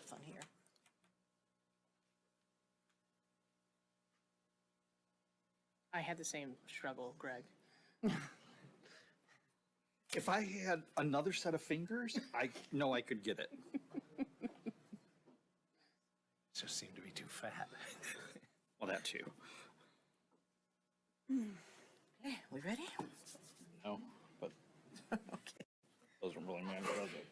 both on here. I had the same struggle, Greg. If I had another set of fingers, I know I could get it. Just seem to be too fat. Well, that too. Okay, we ready? No, but Okay. doesn't really matter, does it?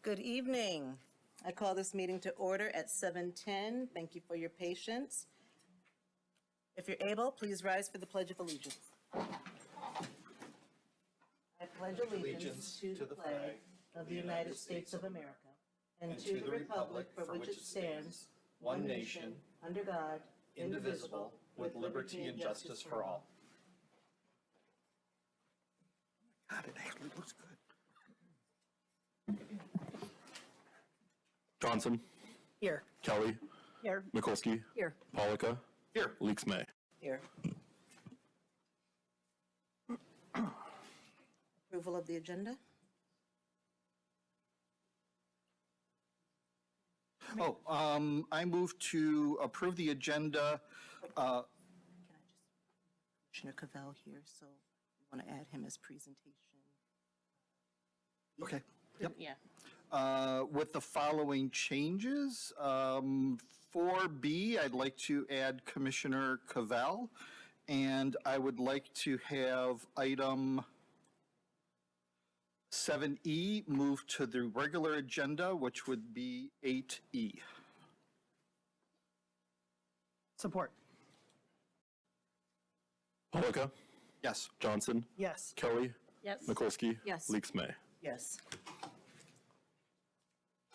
Good evening. I call this meeting to order at 7:10. Thank you for your patience. If you're able, please rise for the Pledge of Allegiance. I pledge allegiance to the flag of the United States of America and to the republic for which it stands, one nation, under God, indivisible, with liberty and justice for all. God, it actually looks good. Johnson, Here. Kelly, Here. Mikulski, Here. Polika, Here. Leaks May. Here. Approval of the agenda? Oh, I move to approve the agenda. Can I just, Commissioner Cavell here, so we want to add him as presentation. Okay. Yep. Yeah. With the following changes. 4B, I'd like to add Commissioner Cavell, and I would like to have item 7E move to the regular agenda, which would be 8E. Support. Polika, Yes. Johnson, Yes. Kelly, Yes. Mikulski, Yes. Leaks May. Yes.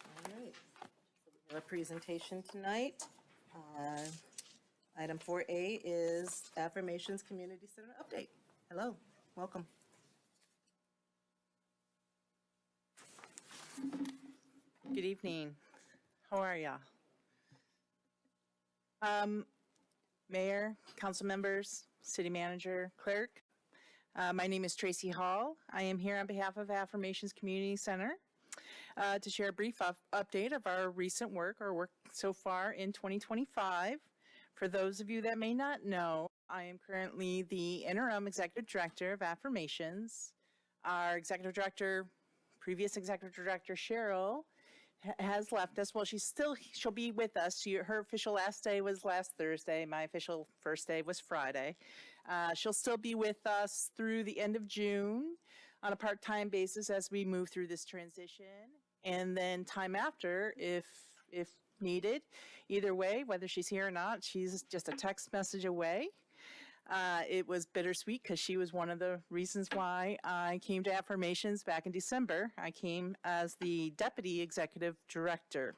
All right. So we have a presentation tonight. Item 4A is Affirmations Community Center Update. Hello, welcome. Good evening. How are ya? Mayor, council members, city manager, clerk. My name is Tracy Hall. I am here on behalf of Affirmations Community Center to share a brief update of our recent work, our work so far in 2025. For those of you that may not know, I am currently the interim executive director of Affirmations. Our executive director, previous executive director Cheryl, has left us. Well, she'll be with us. Her official last day was last Thursday. My official first day was Friday. She'll still be with us through the end of June on a part-time basis as we move through this transition. And then time after, if needed, either way, whether she's here or not, she's just a text message away. It was bittersweet because she was one of the reasons why I came to Affirmations back in December. I came as the deputy executive director.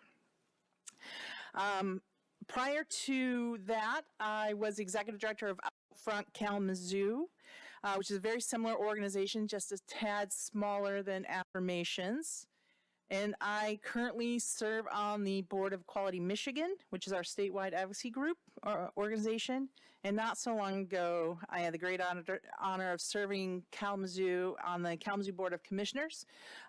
Prior to that, I was executive director of Outfront Kalamazoo, which is a very similar organization, just a tad smaller than Affirmations. And I currently serve on the board of Quality Michigan, which is our statewide advocacy group or organization. And not so long ago, I had the great honor of serving Kalamazoo on the Kalamazoo Board of Commissioners.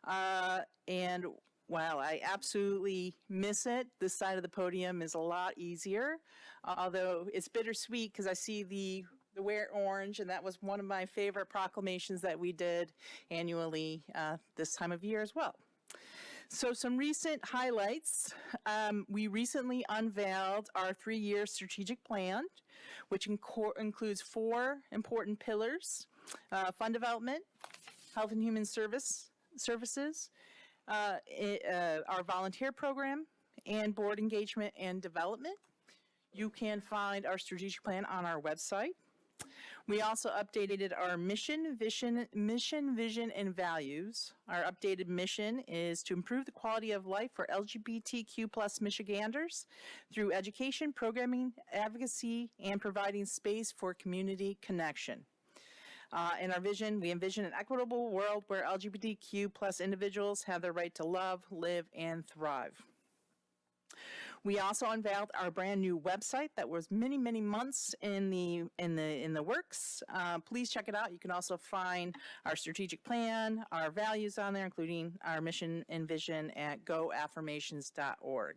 And wow, I absolutely miss it. This side of the podium is a lot easier, although it's bittersweet because I see the wear orange, and that was one of my favorite proclamations that we did annually this time of year as well. So some recent highlights. We recently unveiled our 3-year strategic plan, which includes 4 important pillars: fund development, health and human services, our volunteer program, and board engagement and development. You can find our strategic plan on our website. We also updated our mission, vision, and values. Our updated mission is to improve the quality of life for LGBTQ+ Michiganders through education, programming, advocacy, and providing space for community connection. In our vision, we envision an equitable world where LGBTQ+ individuals have the right to love, live, and thrive. We also unveiled our brand new website that was many, many months in the works. Please check it out. You can also find our strategic plan, our values on there, including our mission and vision at goaffirmations.org.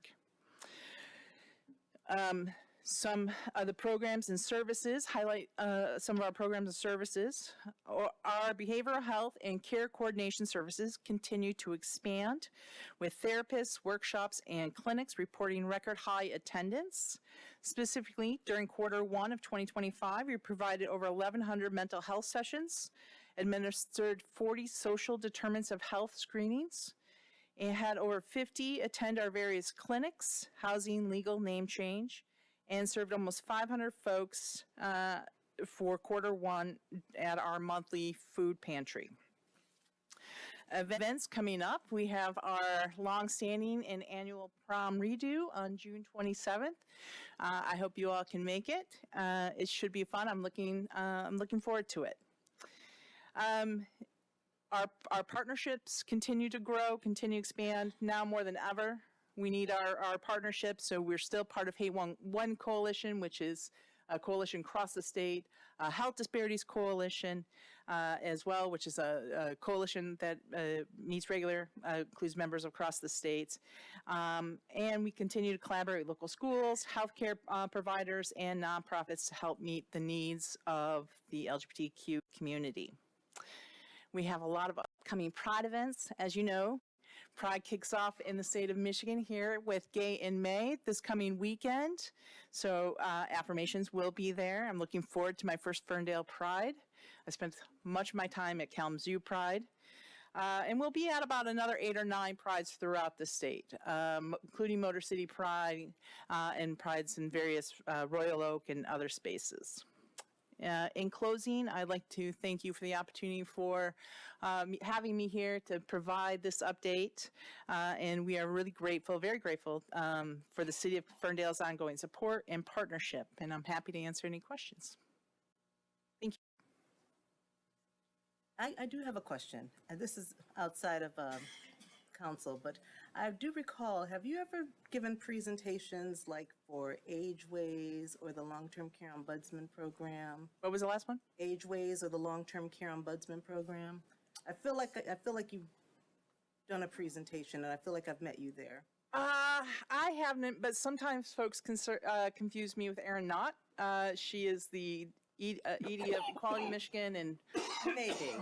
Some of the programs and services, highlight some of our programs and services. Our behavioral health and care coordination services continue to expand with therapists, workshops, and clinics reporting record high attendance. Specifically, during Q1 of 2025, we provided over 1,100 mental health sessions, administered 40 social determinants of health screenings, and had over 50 attend our various clinics, housing, legal, name change, and served almost 500 folks for Q1 at our monthly food pantry. Events coming up, we have our longstanding and annual prom redo on June 27th. I hope you all can make it. It should be fun. I'm looking forward to it. Our partnerships continue to grow, continue to expand, now more than ever. We need our partnerships, so we're still part of Hey One Coalition, which is a coalition across the state, Health Disparities Coalition as well, which is a coalition that meets regular, includes members across the states. And we continue to collaborate with local schools, healthcare providers, and nonprofits to help meet the needs of the LGBTQ community. We have a lot of upcoming Pride events, as you know. Pride kicks off in the state of Michigan here with Gay in May this coming weekend. So Affirmations will be there. I'm looking forward to my first Ferndale Pride. I spent much of my time at Kalamazoo Pride. And we'll be at about another 8 or 9 prides throughout the state, including Motor City Pride and prides in various Royal Oak and other spaces. In closing, I'd like to thank you for the opportunity for having me here to provide this update. And we are really grateful, very grateful for the City of Ferndale's ongoing support and partnership. And I'm happy to answer any questions. Thank you. I do have a question, and this is outside of council, but I do recall, have you ever given presentations like for Ageways or the Long-Term Care Ombudsman Program? What was the last one? Ageways or the Long-Term Care Ombudsman Program? I feel like you've done a presentation, and I feel like I've met you there. I haven't, but sometimes folks confuse me with Erin Knott. She is the ED of Equality Michigan and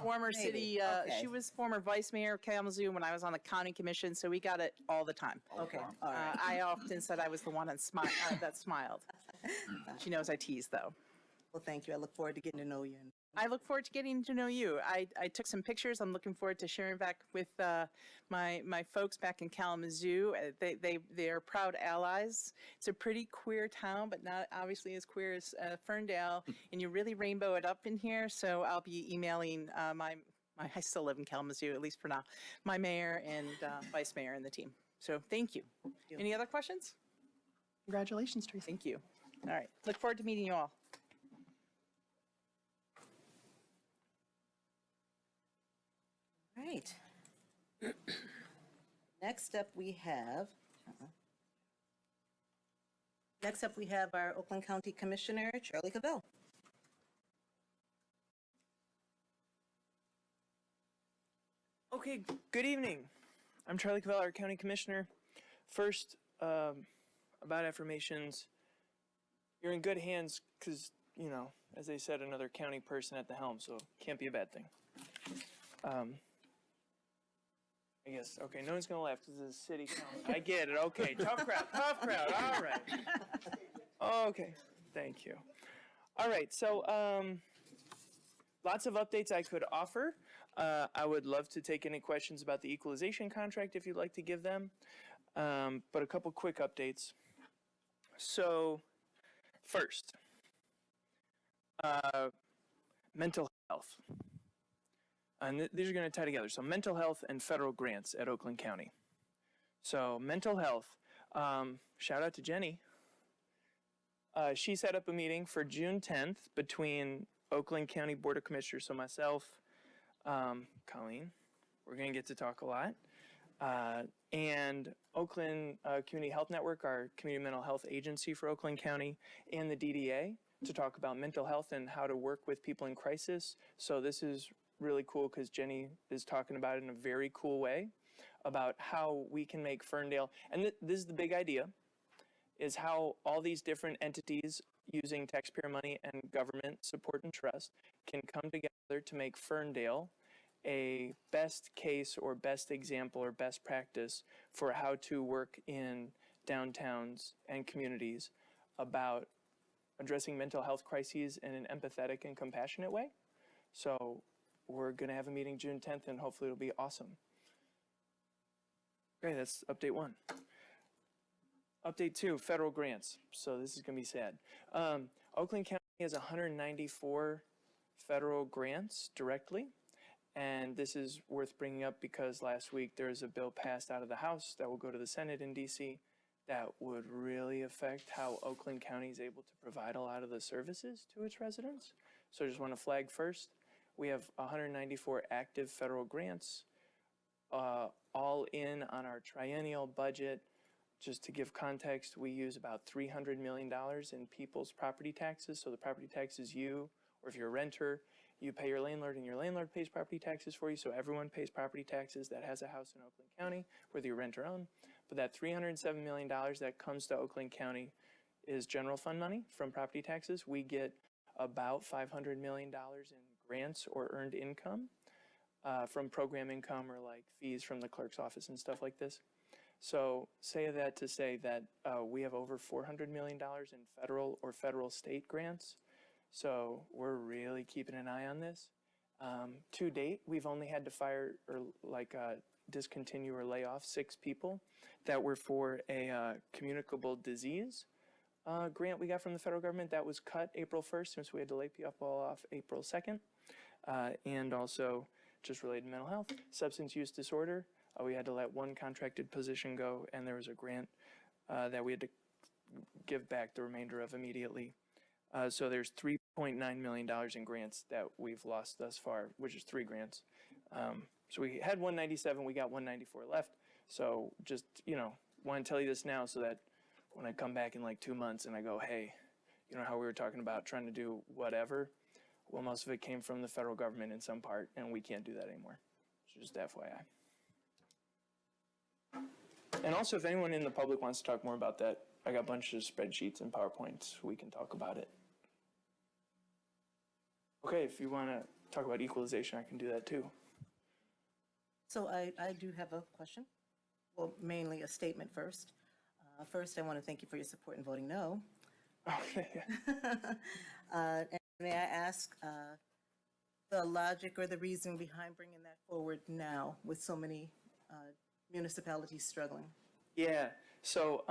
former city. Okay. She was former vice mayor of Kalamazoo when I was on the county commission, so we got it all the time. Okay, all right. I often said I was the one that smiled. She knows I tease, though. Well, thank you. I look forward to getting to know you. I look forward to getting to know you. I took some pictures. I'm looking forward to sharing back with my folks back in Kalamazoo. They are proud allies. It's a pretty queer town, but not obviously as queer as Ferndale. And you really rainbow it up in here. So I'll be emailing I still live in Kalamazoo, at least for now, my mayor and vice mayor and the team. So thank you. Any other questions? Congratulations, Teresa. Thank you. All right. Look forward to meeting you all. Right. Next up we have our Oakland County Commissioner, Charlie Cavell. Okay, good evening. I'm Charlie Cavell, our County Commissioner. First, about affirmations, you're in good hands because, you know, as they said, another county person at the helm, so can't be a bad thing. I guess, okay, no one's gonna laugh because it's a city council. I get it, okay, tough crowd, all right. Okay, thank you. All right, so lots of updates I could offer. I would love to take any questions about the equalization contract if you'd like to give them, but a couple quick updates. So, first, mental health. And these are going to tie together. So mental health and federal grants at Oakland County. So mental health, shout out to Jenny. She set up a meeting for June 10th between Oakland County Board of Commissioners, so myself, Colleen, we're going to get to talk a lot, and Oakland Community Health Network, our community mental health agency for Oakland County, and the DDA to talk about mental health and how to work with people in crisis. So this is really cool because Jenny is talking about it in a very cool way about how we can make Ferndale, and this is the big idea, is how all these different entities using taxpayer money and government support and trust can come together to make Ferndale a best case or best example or best practice for how to work in downtowns and communities about addressing mental health crises in an empathetic and compassionate way. So we're going to have a meeting June 10th, and hopefully it'll be awesome. Okay, that's update 1. Update 2, federal grants. So this is going to be sad. Oakland County has 194 federal grants directly. And this is worth bringing up because last week there was a bill passed out of the House that will go to the Senate in DC that would really affect how Oakland County is able to provide a lot of the services to its residents. So I just want to flag first, we have 194 active federal grants, all in on our triennial budget. Just to give context, we use about $300 million in people's property taxes. So the property taxes you, or if you're a renter, you pay your landlord and your landlord pays property taxes for you. So everyone pays property taxes that has a house in Oakland County, whether you rent or own. But that $307 million that comes to Oakland County is general fund money from property taxes. We get about $500 million in grants or earned income from program income or like fees from the clerk's office and stuff like this. So say that to say that we have over $400 million in federal or federal state grants. So we're really keeping an eye on this. To date, we've only had to fire or discontinue or lay off 6 people that were for a communicable disease grant we got from the federal government. That was cut April 1st since we had to lay people off April 2nd. And also just related to mental health, substance use disorder. We had to let 1 contracted position go, and there was a grant that we had to give back the remainder of immediately. So there's $3.9 million in grants that we've lost thus far, which is 3 grants. So we had 197, we got 194 left. So just, want to tell you this now so that when I come back in like 2 months and I go, hey, how we were talking about trying to do whatever, well, most of it came from the federal government in some part, and we can't do that anymore. So just FYI. And also, if anyone in the public wants to talk more about that, I got a bunch of spreadsheets and PowerPoints. We can talk about it. Okay, if you want to talk about equalization, I can do that too. So I do have a question. Well, mainly a statement first. First, I want to thank you for your support in voting no. Okay. And may I ask the logic or the reason behind bringing that forward now with so many municipalities struggling? Yeah, so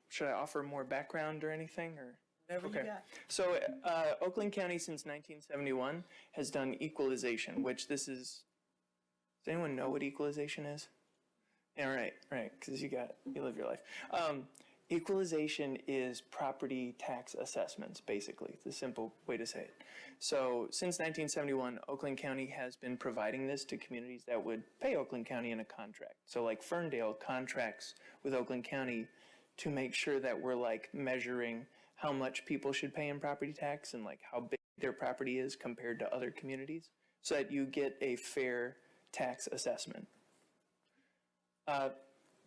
should I offer more background or anything? Or? Whatever you got. So Oakland County since 1971 has done equalization, which this is, does anyone know what equalization is? Yeah, right, because you live your life. Equalization is property tax assessments, basically. It's a simple way to say it. So since 1971, Oakland County has been providing this to communities that would pay Oakland County in a contract. So like Ferndale contracts with Oakland County to make sure that we're like measuring how much people should pay in property tax and like how big their property is compared to other communities so that you get a fair tax assessment.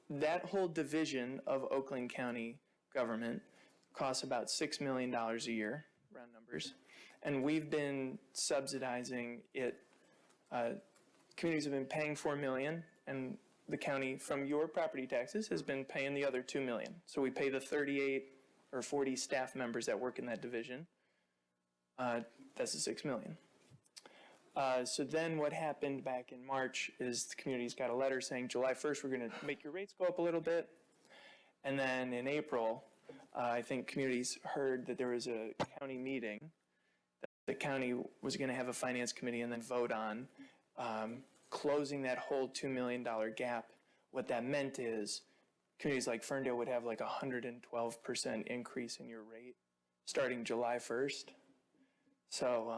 That whole division of Oakland County government costs about $6 million a year, round numbers, and we've been subsidizing it. Communities have been paying $4 million, and the county, from your property taxes, has been paying the other $2 million. So we pay the 38 or 40 staff members that work in that division. That's the $6 million. So then what happened back in March is the communities got a letter saying July 1st, we're going to make your rates go up a little bit. And then in April, I think communities heard that there was a county meeting that the county was going to have a finance committee and then vote on closing that whole $2 million gap. What that meant is communities like Ferndale would have like 112% increase in your rate starting July 1st. So,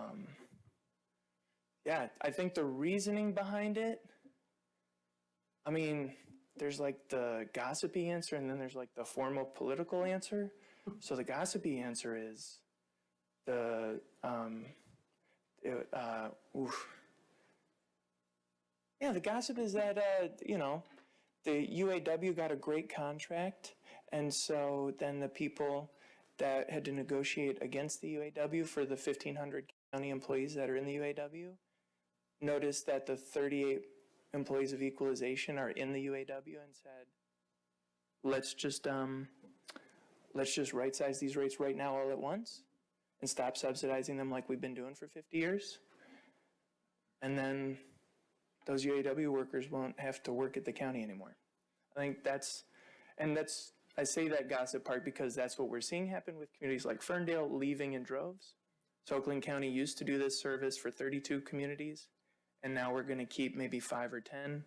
yeah, I think the reasoning behind it I mean, there's like the gossipy answer and then there's like the formal political answer. So the gossipy answer is the, yeah, the gossip is that, you know, the UAW got a great contract. And so then the people that had to negotiate against the UAW for the 1,500 county employees that are in the UAW noticed that the 38 employees of equalization are in the UAW and said, let's just right size these rates right now all at once and stop subsidizing them like we've been doing for 50 years. And then those UAW workers won't have to work at the county anymore. I think I say that gossip part because that's what we're seeing happen with communities like Ferndale leaving in droves. So Oakland County used to do this service for 32 communities, and now we're going to keep maybe 5 or 10.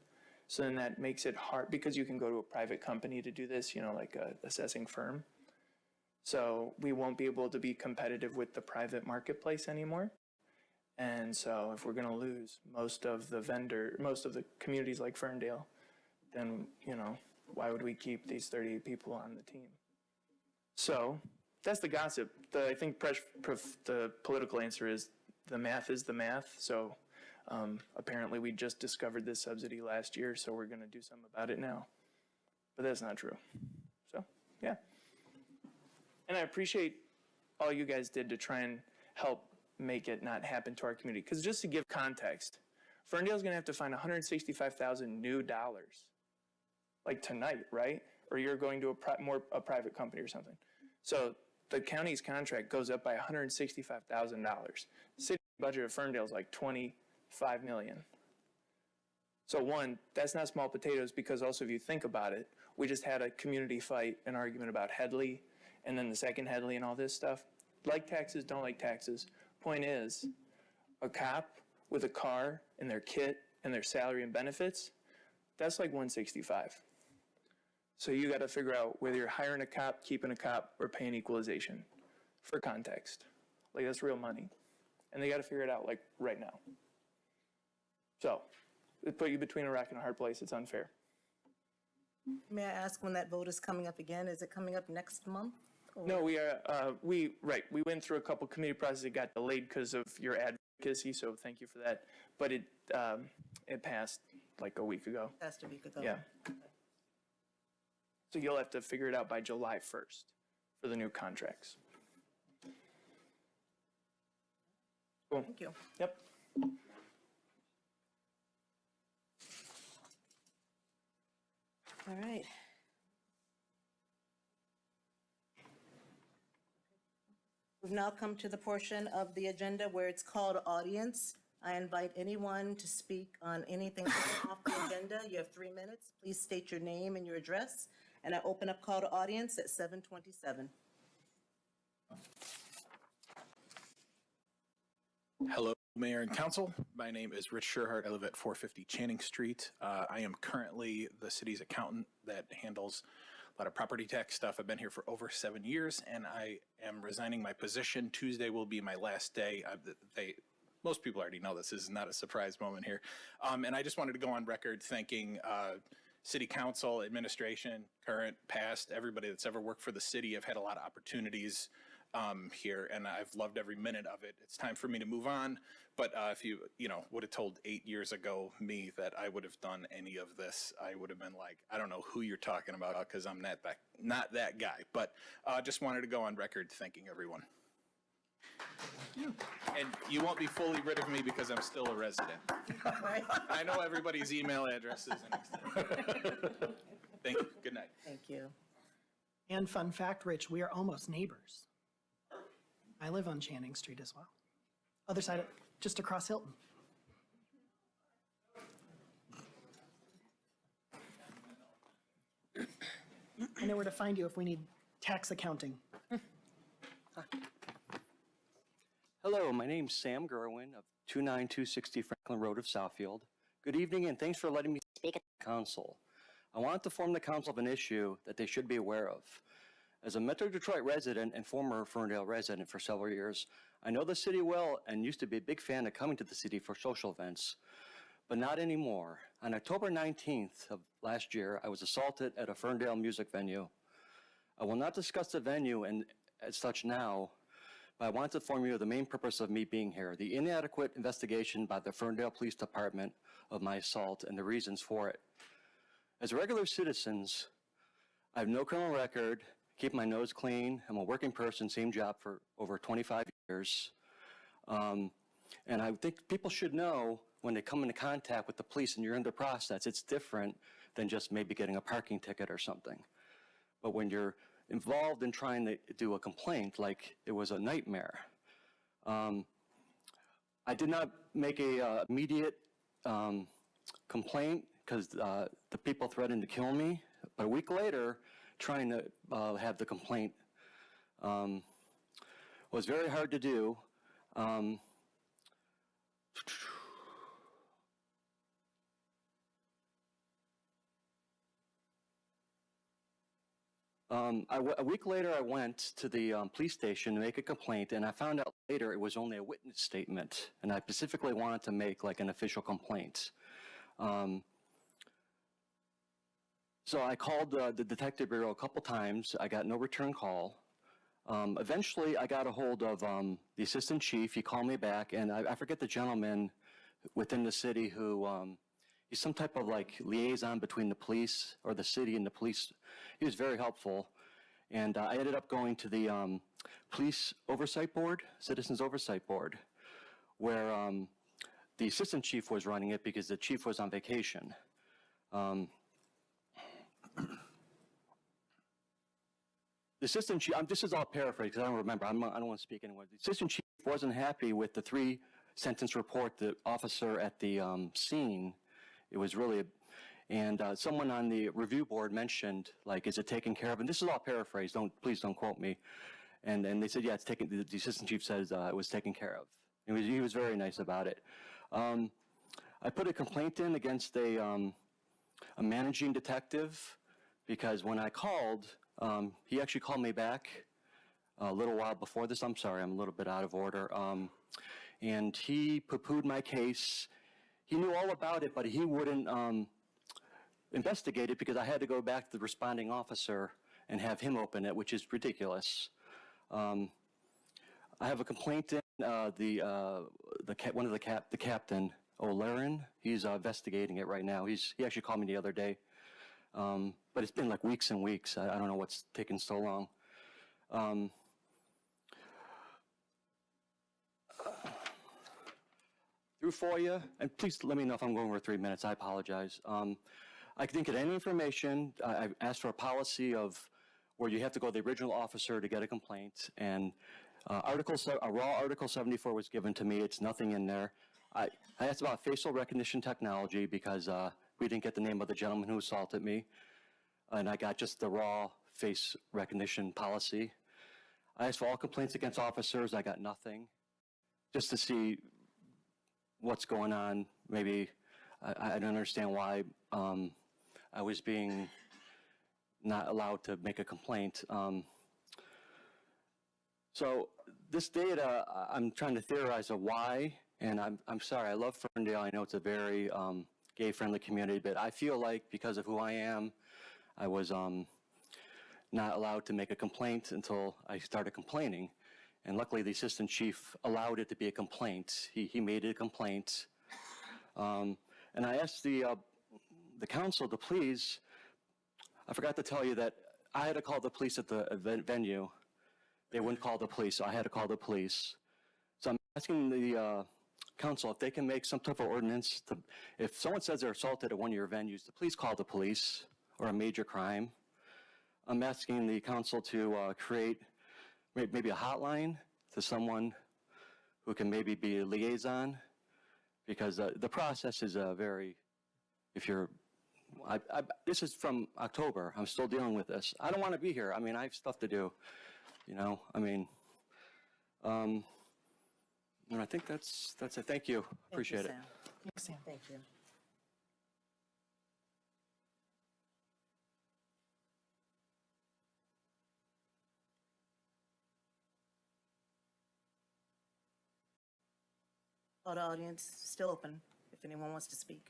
So then that makes it hard because you can go to a private company to do this, you know, like a assessing firm. So we won't be able to be competitive with the private marketplace anymore. And so if we're going to lose most of the communities like Ferndale, then, you know, why would we keep these 38 people on the team? So that's the gossip. I think the political answer is the math is the math. So apparently we just discovered this subsidy last year, so we're going to do something about it now. But that's not true. So, yeah. And I appreciate all you guys did to try and help make it not happen to our community. Because just to give context, Ferndale's going to have to find $165,000 new dollars, like tonight, right? Or you're going to a private company or something. So the county's contract goes up by $165,000. The city budget of Ferndale is like $25 million. So one, that's not small potatoes because also if you think about it, we just had a community fight, an argument about Headley, and then the second Headley and all this stuff. Like taxes, don't like taxes. Point is, a cop with a car and their kit and their salary and benefits, that's like $165. So you got to figure out whether you're hiring a cop, keeping a cop, or paying equalization for context. Like that's real money. And they got to figure it out like right now. So it put you between a rock and a hard place. It's unfair. May I ask when that vote is coming up again? Is it coming up next month? Or- No, we went through a couple committee processes. It got delayed because of your advocacy, so thank you for that. But it passed like a week ago. Past a week ago. Yeah. So you'll have to figure it out by July 1st for the new contracts. Cool. Thank you. Yep. All right. We've now come to the portion of the agenda where it's called audience. I invite anyone to speak on anything off the agenda. You have 3 minutes. Please state your name and your address. And I open up call to audience at 7:27. Hello, Mayor and Council. My name is Rich Sherhart. I live at 450 Channing Street. I am currently the city's accountant that handles a lot of property tax stuff. I've been here for over 7 years, and I am resigning my position. Tuesday will be my last day. Most people already know this. This is not a surprise moment here. And I just wanted to go on record thanking City Council, administration, current, past, everybody that's ever worked for the city. I've had a lot of opportunities here, and I've loved every minute of it. It's time for me to move on. But if you would have told 8 years ago me that I would have done any of this, I would have been like, I don't know who you're talking about because I'm not that guy. But just wanted to go on record thanking everyone. And you won't be fully rid of me because I'm still a resident. Right. I know everybody's email addresses and thank you. Good night. Thank you. And fun fact, Rich, we are almost neighbors. I live on Channing Street as well. Other side, just across Hilton. I know where to find you if we need tax accounting. Hello, my name's Sam Gerwin of 29260 Franklin Road of Southfield. Good evening, and thanks for letting me speak at the council. I wanted to inform the council of an issue that they should be aware of. As a Metro Detroit resident and former Ferndale resident for several years, I know the city well and used to be a big fan of coming to the city for social events. but not anymore. On October 19th of last year, I was assaulted at a Ferndale music venue. I will not discuss the venue and as such now, but I want to inform you of the main purpose of me being here, the inadequate investigation by the Ferndale Police Department of my assault and the reasons for it. As regular citizens, I have no criminal record, keep my nose clean, I'm a working person, same job for over 25 years. And I think people should know when they come into contact with the police and you're in the process, it's different than just maybe getting a parking ticket or something. But when you're involved in trying to do a complaint, like it was a nightmare. I did not make a immediate complaint because the people threatened to kill me. But a week later, trying to have the complaint was very hard to do. A week later, I went to the police station to make a complaint, and I found out later it was only a witness statement, and I specifically wanted to make like an official complaint. So I called the detective bureau a couple times. I got no return call. Eventually, I got a hold of the assistant chief. He called me back, and I forget the gentleman within the city who, he's some type of like liaison between the police or the city and the police. He was very helpful. And I ended up going to the police oversight board, citizens oversight board, where the assistant chief was running it because the chief was on vacation. The assistant chief, this is all paraphrased because I don't remember, I don't want to speak anymore. The assistant chief wasn't happy with the 3-sentence report, the officer at the scene. It was really, and someone on the review board mentioned, like, is it taken care of? And this is all paraphrased, please don't quote me. And they said, yeah, it's taken, the assistant chief says it was taken care of. He was very nice about it. I put a complaint in against a managing detective because when I called, he actually called me back a little while before this. I'm sorry, I'm a little bit out of order. And he poo-pooed my case. He knew all about it, but he wouldn't investigate it because I had to go back to the responding officer and have him open it, which is ridiculous. I have a complaint in the captain, O'Laren. He's investigating it right now. He actually called me the other day. But it's been like weeks and weeks. I don't know what's taken so long. Through FOIA, and please let me know if I'm going over 3 minutes, I apologize. I didn't get any information. I asked for a policy of where you have to go to the original officer to get a complaint, and a raw Article 74 was given to me. It's nothing in there. I asked about facial recognition technology because we didn't get the name of the gentleman who assaulted me, and I got just the raw face recognition policy. I asked for all complaints against officers. I got nothing, just to see what's going on. Maybe I don't understand why I was being not allowed to make a complaint. So this data, I'm trying to theorize of why, and I'm sorry, I love Ferndale. I know it's a very gay-friendly community, but I feel like because of who I am, I was not allowed to make a complaint until I started complaining. And luckily, the assistant chief allowed it to be a complaint. He made it a complaint. And I asked the council to please, I forgot to tell you that I had to call the police at the event venue. They wouldn't call the police, so I had to call the police. So I'm asking the council if they can make some type of ordinance to, if someone says they're assaulted at one of your venues, to please call the police or a major crime. I'm asking the council to create maybe a hotline to someone who can maybe be a liaison, because the process is very, if you're, this is from October, I'm still dealing with this. I don't want to be here. I mean, I have stuff to do, you know, I mean, and I think that's it. Thank you. Appreciate it. Thanks, Sam. Thank you. Auto audience still open. If if anyone wants to speak.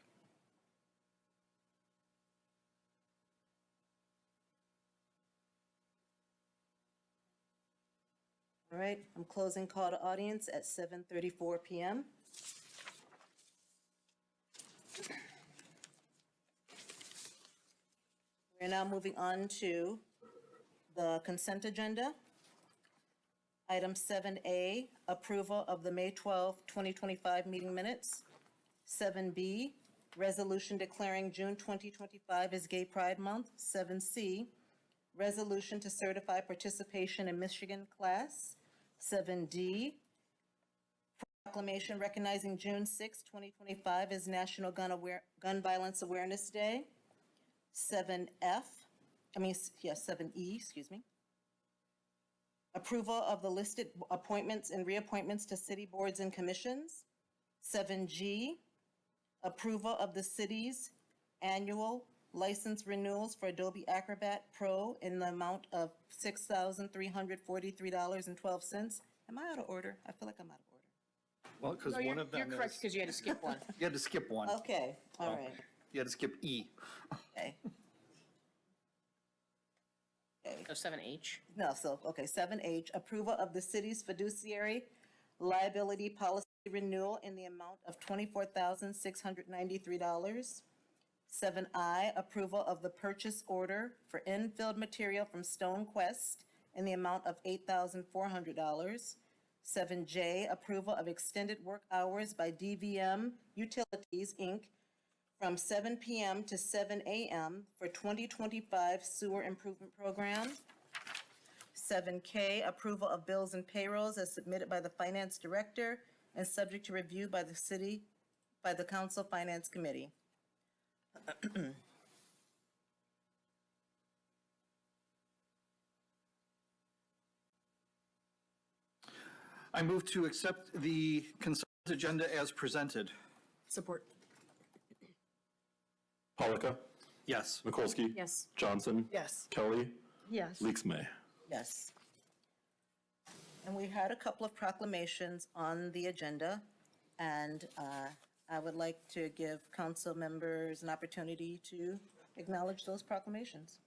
All right, I'm closing call to audience at 7:34 PM. We're now moving on to the consent agenda. Item 7A, approval of the May 12, 2025 meeting minutes. 7B, resolution declaring June 2025 as Gay Pride Month. 7C, resolution to certify participation in Michigan class. 7D, proclamation recognizing June 6, 2025 as National Gun Violence Awareness Day. 7E, excuse me. Approval of the listed appointments and reappointments to city boards and commissions. 7G, approval of the city's annual license renewals for Adobe Acrobat Pro in the amount of $6,343.12. Am I out of order? I feel like I'm out of order. Well, because one of them You're correct, is, because you had to skip one. you had to skip one. Okay, all right, You had to skip E. okay. So 7H. No, so, okay, 7H, approval of the city's fiduciary liability policy renewal in the amount of $24,693. 7I, approval of the purchase order for infield material from Stone Quest in the amount of $8,400. 7J, approval of extended work hours by DVM Utilities, Inc. from 7 PM to 7 AM for 2025 sewer improvement program. 7K, approval of bills and payrolls as submitted by the finance director and subject to review by the council finance committee. I move to accept the consent agenda as presented. Support. Polika, Yes. Mikulski. Yes. Johnson. Yes. Kelly. Yes. Leaks May. Yes. And we had a couple of proclamations on the agenda, and I would like to give council members an opportunity to acknowledge those proclamations.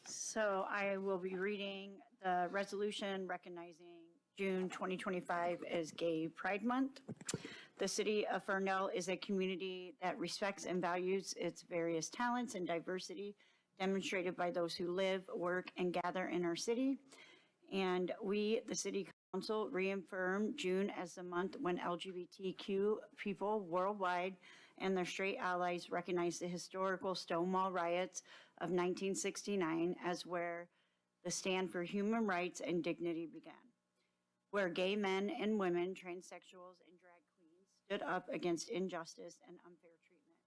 So I will be reading the resolution recognizing June 2025 as Gay Pride Month. The city of Ferndale is a community that respects and values its various talents and diversity demonstrated by those who live, work, and gather in our city. And we, the city council, reaffirm June as the month when LGBTQ people worldwide and their straight allies recognize the historical Stonewall riots of 1969 as where the stand for human rights and dignity began, where gay men and women, transsexuals, and drag queens stood up against injustice and unfair treatment.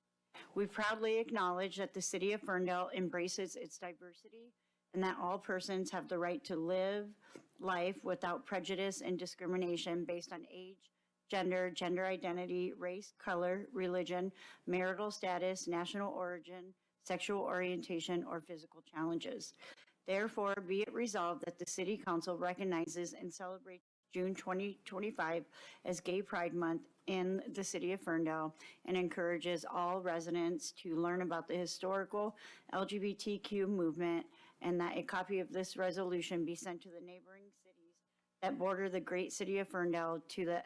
We proudly acknowledge that the city of Ferndale embraces its diversity and that all persons have the right to live life without prejudice and discrimination based on age, gender, gender identity, race, color, religion, marital status, national origin, sexual orientation, or physical challenges. Therefore, be it resolved that the City Council recognizes and celebrates June 2025 as Gay Pride Month in the city of Ferndale and encourages all residents to learn about the historical LGBTQ movement, and that a copy of this resolution be sent to the neighboring cities that border the great city of Ferndale, to the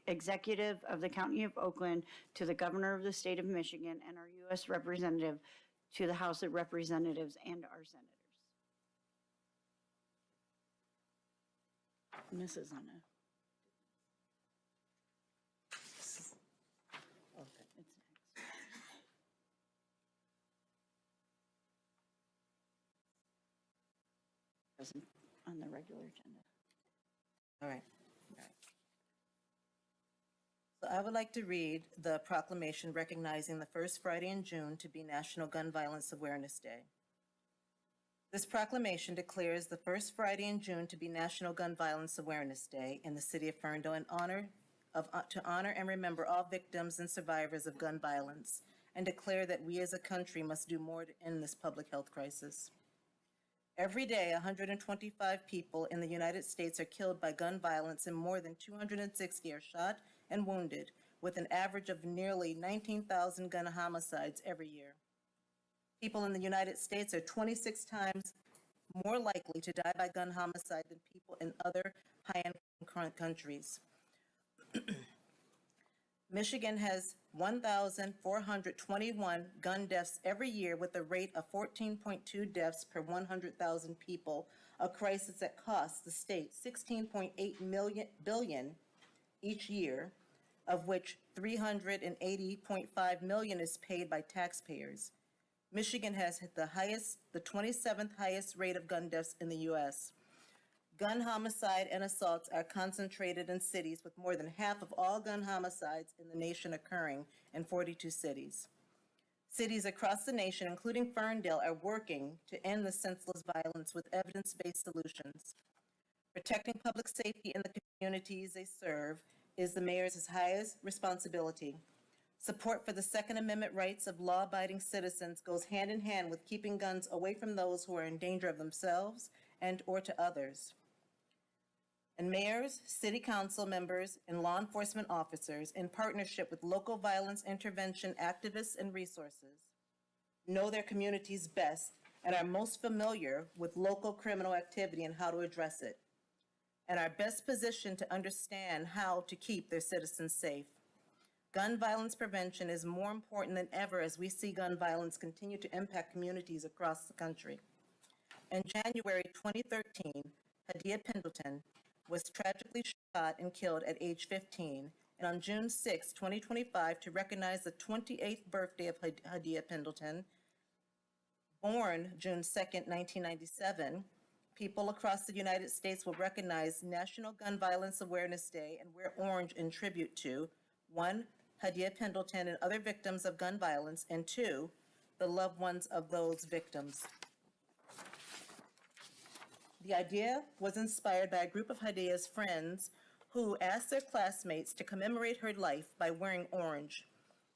executive of the County of Oakland, to the governor of the state of Michigan, and our U.S. representative to the House of Representatives and our senators. Mrs. Anna. Okay, it's next. Wasn't on the regular agenda. All right, all right. So I would like to read the proclamation recognizing the first Friday in June to be National Gun Violence Awareness Day. This proclamation declares the first Friday in June to be National Gun Violence Awareness Day in the city of Ferndale to honor and remember all victims and survivors of gun violence, and declare that we as a country must do more to end this public health crisis. Every day, 125 people in the United States are killed by gun violence and more than 260 are shot and wounded, with an average of nearly 19,000 gun homicides every year. People in the United States are 26 times more likely to die by gun homicide than people in other high-income countries. Michigan has 1,421 gun deaths every year with a rate of 14.2 deaths per 100,000 people, a crisis that costs the state $16.8 billion each year, of which $380.5 million is paid by taxpayers. Michigan has the 27th highest rate of gun deaths in the U.S. Gun homicide and assaults are concentrated in cities, with more than half of all gun homicides in the nation occurring in 42 cities. Cities across the nation, including Ferndale, are working to end the senseless violence with evidence-based solutions. Protecting public safety in the communities they serve is the mayor's highest responsibility. Support for the Second Amendment rights of law-abiding citizens goes hand in hand with keeping guns away from those who are in danger of themselves and or to others. And mayors, city council members, and law enforcement officers, in partnership with local violence intervention activists and resources, know their communities best and are most familiar with local criminal activity and how to address it, and are best positioned to understand how to keep their citizens safe. Gun violence prevention is more important than ever as we see gun violence continue to impact communities across the country. In January 2013, Hadia Pendleton was tragically shot and killed at age 15, and on June 6, 2025, to recognize the 28th birthday of Hadia Pendleton, born June 2, 1997, people across the United States will recognize National Gun Violence Awareness Day and wear orange in tribute to, 1, Hadia Pendleton and other victims of gun violence, and 2, the loved ones of those victims. The idea was inspired by a group of Hadia's friends who asked their classmates to commemorate her life by wearing orange.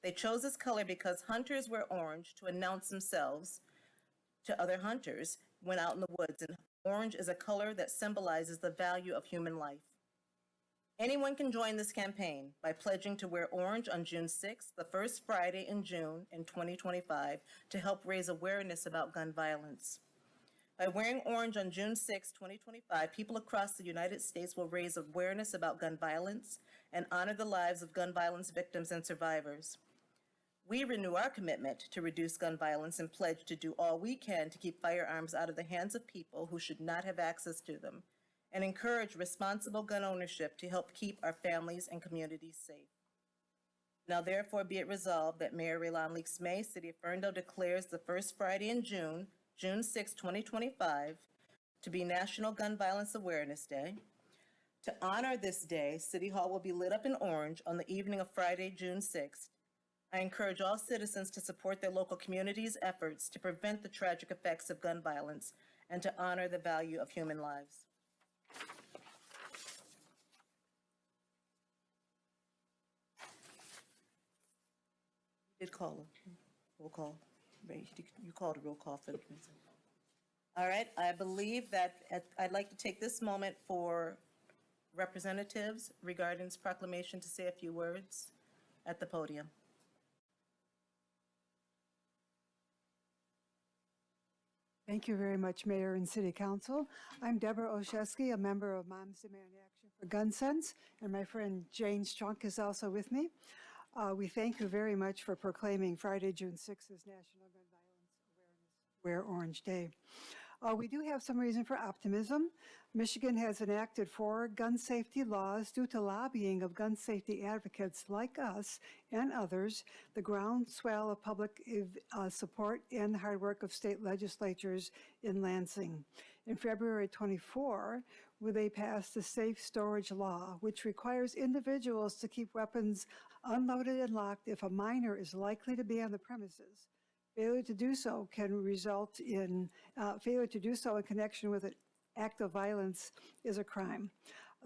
They chose this color because hunters wear orange to announce themselves to other hunters when out in the woods, and orange is a color that symbolizes the value of human life. Anyone can join this campaign by pledging to wear orange on June 6th, the first Friday in June in 2025, to help raise awareness about gun violence. By wearing orange on June 6, 2025, people across the United States will raise awareness about gun violence and honor the lives of gun violence victims and survivors. We renew our commitment to reduce gun violence and pledge to do all we can to keep firearms out of the hands of people who should not have access to them, and encourage responsible gun ownership to help keep our families and communities safe. Now therefore be it resolved that Mayor Raylon Leaks May, City of Ferndale, declares the first Friday in June, June 6, 2025, to be National Gun Violence Awareness Day. To honor this day, City Hall will be lit up in orange on the evening of Friday, June 6th. I encourage all citizens to support their local communities' efforts to prevent the tragic effects of gun violence and to honor the value of human lives. You did call a roll call. You called a roll call for the consent. All right, I believe that I'd like to take this moment for representatives regarding this proclamation to say a few words at the podium. Thank you very much, Mayor and City Council. I'm Deborah Olszewski, a member of Moms Demand Action for Gun Sense, and my friend Jane Strunk is also with me. We thank you very much for proclaiming Friday, June 6th as National Gun Violence Awareness Wear Orange Day. We do have some reason for optimism. Michigan has enacted 4 gun safety laws due to lobbying of gun safety advocates like us and others, the groundswell of public support, and the hard work of state legislatures in Lansing. In February 24, they passed the Safe Storage Law, which requires individuals to keep weapons unloaded and locked if a minor is likely to be on the premises. Failure to do so can result in, failure to do so in connection with an act of violence is a crime.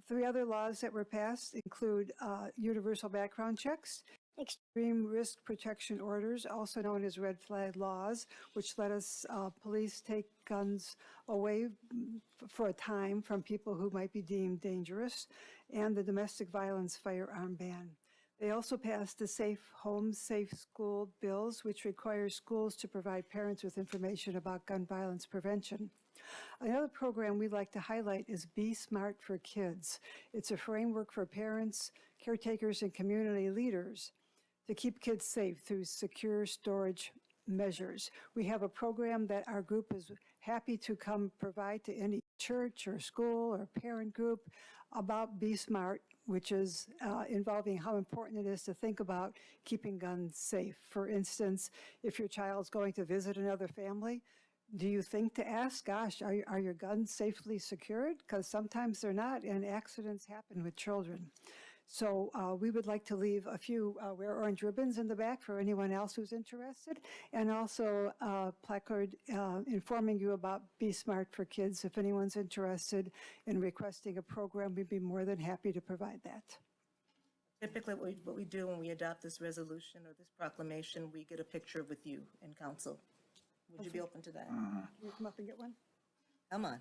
Three other laws that were passed include universal background checks, extreme risk protection orders, also known as red flag laws, which let us police take guns away for a time from people who might be deemed dangerous, and the domestic violence firearm ban. They also passed the Safe Homes, Safe School bills, which require schools to provide parents with information about gun violence prevention. Another program we'd like to highlight is Be Smart for Kids. It's a framework for parents, caretakers, and community leaders to keep kids safe through secure storage measures. We have a program that our group is happy to come provide to any church or school or parent group about Be Smart, which is involving how important it is to think about keeping guns safe. For instance, if your child's going to visit another family, do you think to ask, gosh, are your guns safely secured? Because sometimes they're not, and accidents happen with children. So we would like to leave a few wear orange ribbons in the back for anyone else who's interested, and also a placard informing you about Be Smart for Kids. If anyone's interested in requesting a program, we'd be more than happy to provide that. Typically, what we do when we adopt this resolution or this proclamation, we get a picture with you in council. Would you be open to that? Can you come up and get one? Come on.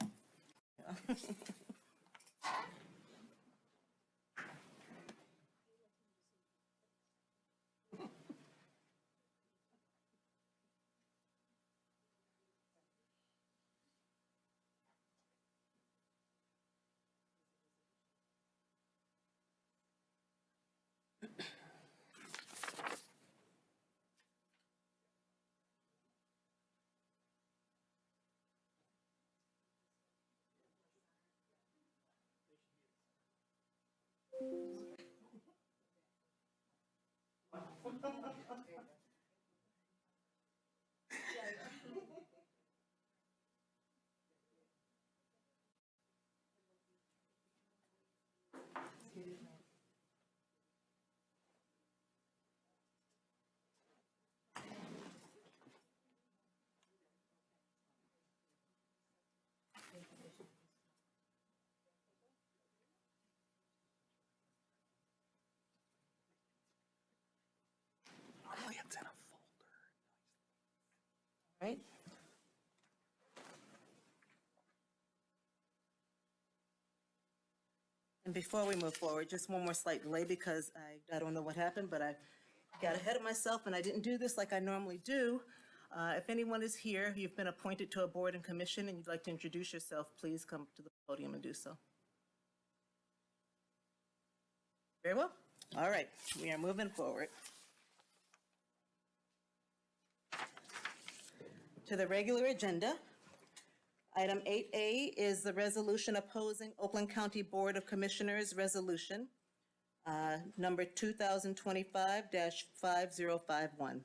It's in a folder. Right? And before we move forward, just one more slight delay because I don't know what happened, but I got ahead of myself and I didn't do this like I normally do. If anyone is here, you've been appointed to a board and commission and you'd like to introduce yourself, please come to the podium and do so. Very well. All right, we are moving forward to the regular agenda. Item 8A is the resolution opposing Oakland County Board of Commissioners Resolution number 2025-5051.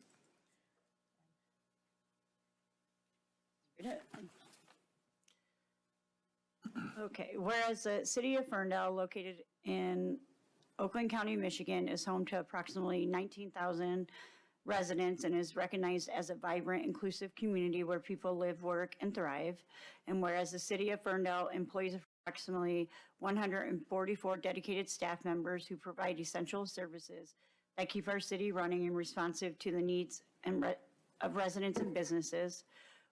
Okay, whereas the city of Ferndale, located in Oakland County, Michigan, is home to approximately 19,000 residents and is recognized as a vibrant, inclusive community where people live, work, and thrive. And whereas the city of Ferndale employs approximately 144 dedicated staff members who provide essential services that keep our city running and responsive to the needs of residents and businesses.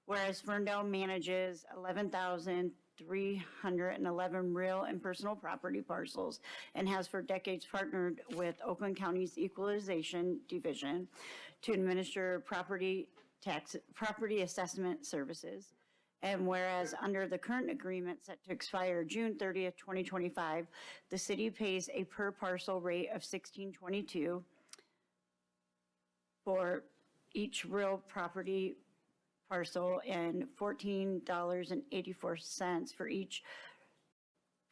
Whereas Ferndale manages 11,311 real and personal property parcels and has for decades partnered with Oakland County's Equalization Division to administer property assessment services. And whereas under the current agreement set to expire June 30th, 2025, the city pays a per parcel rate of $16.22 for each real property parcel and $14.84 for each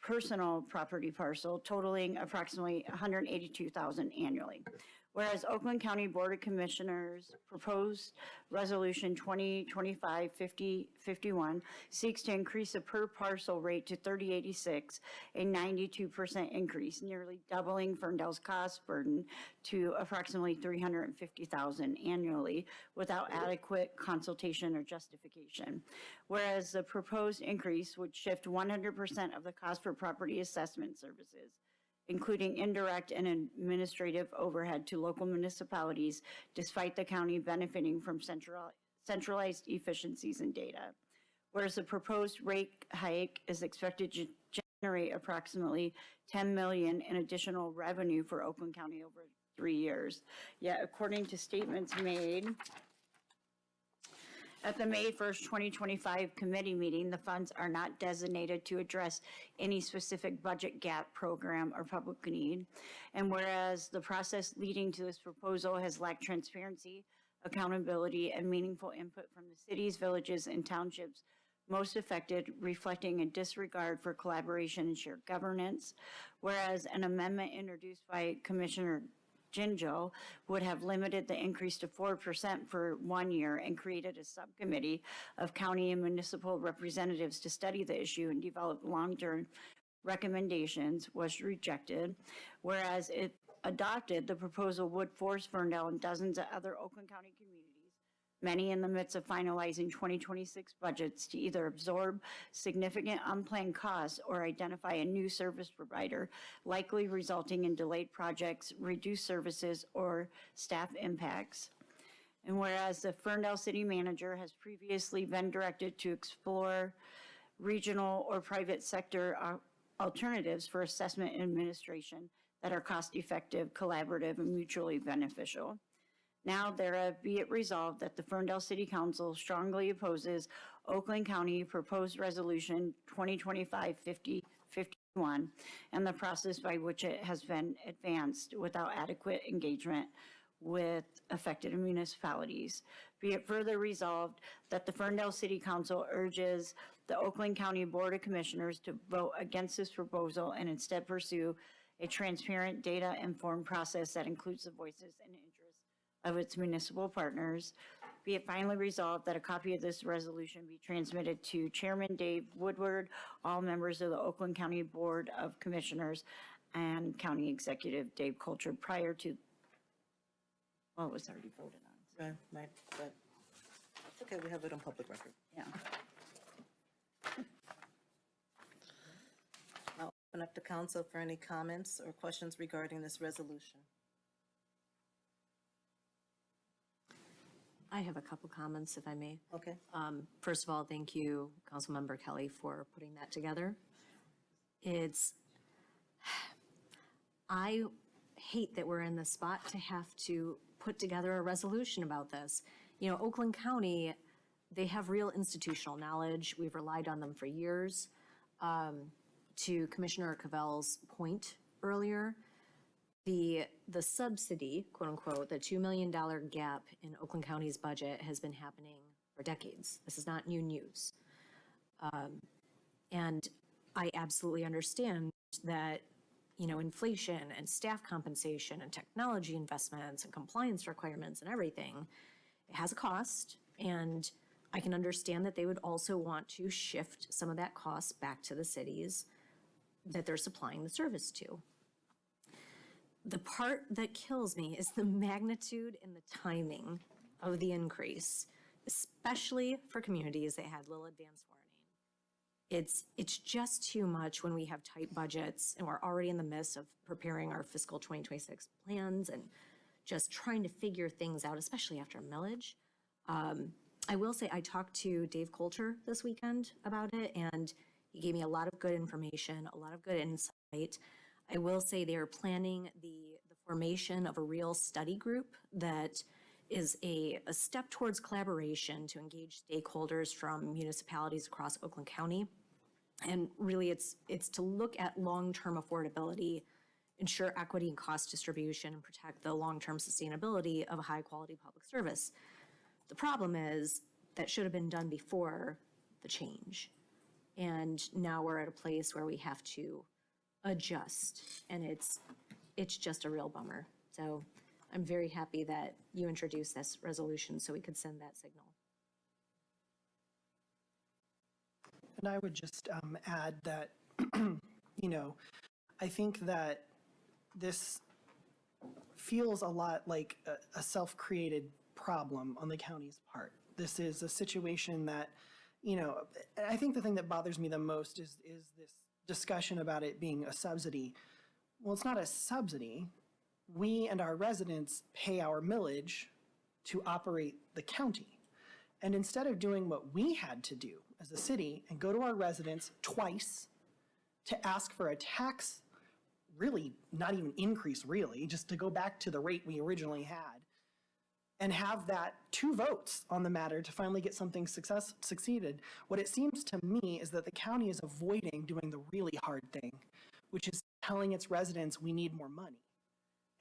personal property parcel, totaling approximately $182,000 annually. Whereas Oakland County Board of Commissioners proposed Resolution 2025-5051 seeks to increase the per parcel rate to 3086, a 92% increase, nearly doubling Ferndale's cost burden to approximately $350,000 annually without adequate consultation or justification. Whereas the proposed increase would shift 100% of the cost for property assessment services, including indirect and administrative overhead, to local municipalities, despite the county benefiting from centralized efficiencies in data. Whereas the proposed rate hike is expected to generate approximately $10 million in additional revenue for Oakland County over 3 years. Yet, according to statements made at the May 1st, 2025 committee meeting, the funds are not designated to address any specific budget gap, program, or public need. And whereas the process leading to this proposal has lacked transparency, accountability, and meaningful input from the cities, villages, and townships most affected, reflecting a disregard for collaboration and shared governance. Whereas an amendment introduced by Commissioner Jinjo would have limited the increase to 4% for 1 year and created a subcommittee of county and municipal representatives to study the issue and develop long-term recommendations, was rejected. Whereas if adopted, the proposal would force Ferndale and dozens of other Oakland County communities, many in the midst of finalizing 2026 budgets, to either absorb significant unplanned costs or identify a new service provider, likely resulting in delayed projects, reduced services, or staff impacts. And whereas the Ferndale City Manager has previously been directed to explore regional or private sector alternatives for assessment and administration that are cost-effective, collaborative, and mutually beneficial. Now, be it resolved that the Ferndale City Council strongly opposes Oakland County Proposed Resolution 2025-5051 and the process by which it has been advanced without adequate engagement with affected municipalities. Be it further resolved that the Ferndale City Council urges the Oakland County Board of Commissioners to vote against this proposal and instead pursue a transparent, data-informed process that includes the voices and interests of its municipal partners. Be it finally resolved that a copy of this resolution be transmitted to Chairman Dave Woodward, all members of the Oakland County Board of Commissioners, and County Executive Dave Coulter prior to, well, it was already voted on. Right, but it's okay, we have it on public record. Yeah. I'll open up the council for any comments or questions regarding this resolution. I have a couple comments, if I may. Okay. First of all, thank you, Councilmember Kelly, for putting that together. I hate that we're in the spot to have to put together a resolution about this. You know, Oakland County, they have real institutional knowledge. We've relied on them for years. To Commissioner Cavell's point earlier, the subsidy, quote unquote, the $2 million gap in Oakland County's budget has been happening for decades. This is not new news. And I absolutely understand that, you know, inflation and staff compensation and technology investments and compliance requirements and everything, it has a cost. And I can understand that they would also want to shift some of that cost back to the cities that they're supplying the service to. The part that kills me is the magnitude and the timing of the increase, especially for communities that had little advance warning. It's just too much when we have tight budgets and we're already in the midst of preparing our fiscal 2026 plans and just trying to figure things out, especially after millage. I will say I talked to Dave Coulter this weekend about it, and he gave me a lot of good information, a lot of good insight. I will say they are planning the formation of a real study group that is a step towards collaboration to engage stakeholders from municipalities across Oakland County. And really it's to look at long-term affordability, ensure equity and cost distribution, and protect the long-term sustainability of a high-quality public service. The problem is that should have been done before the change. And now we're at a place where we have to adjust, and it's just a real bummer. So I'm very happy that you introduced this resolution so we could send that signal. And I would just add that, I think that this feels a lot like a self-created problem on the county's part. This is a situation that, I think the thing that bothers me the most is this discussion about it being a subsidy. Well, it's not a subsidy. We and our residents pay our millage to operate the county. And instead of doing what we had to do as a city and go to our residents twice to ask for a tax, really not even increase really, just to go back to the rate we originally had, and have that 2 votes on the matter to finally get something succeeded, what it seems to me is that the county is avoiding doing the really hard thing, which is telling its residents we need more money.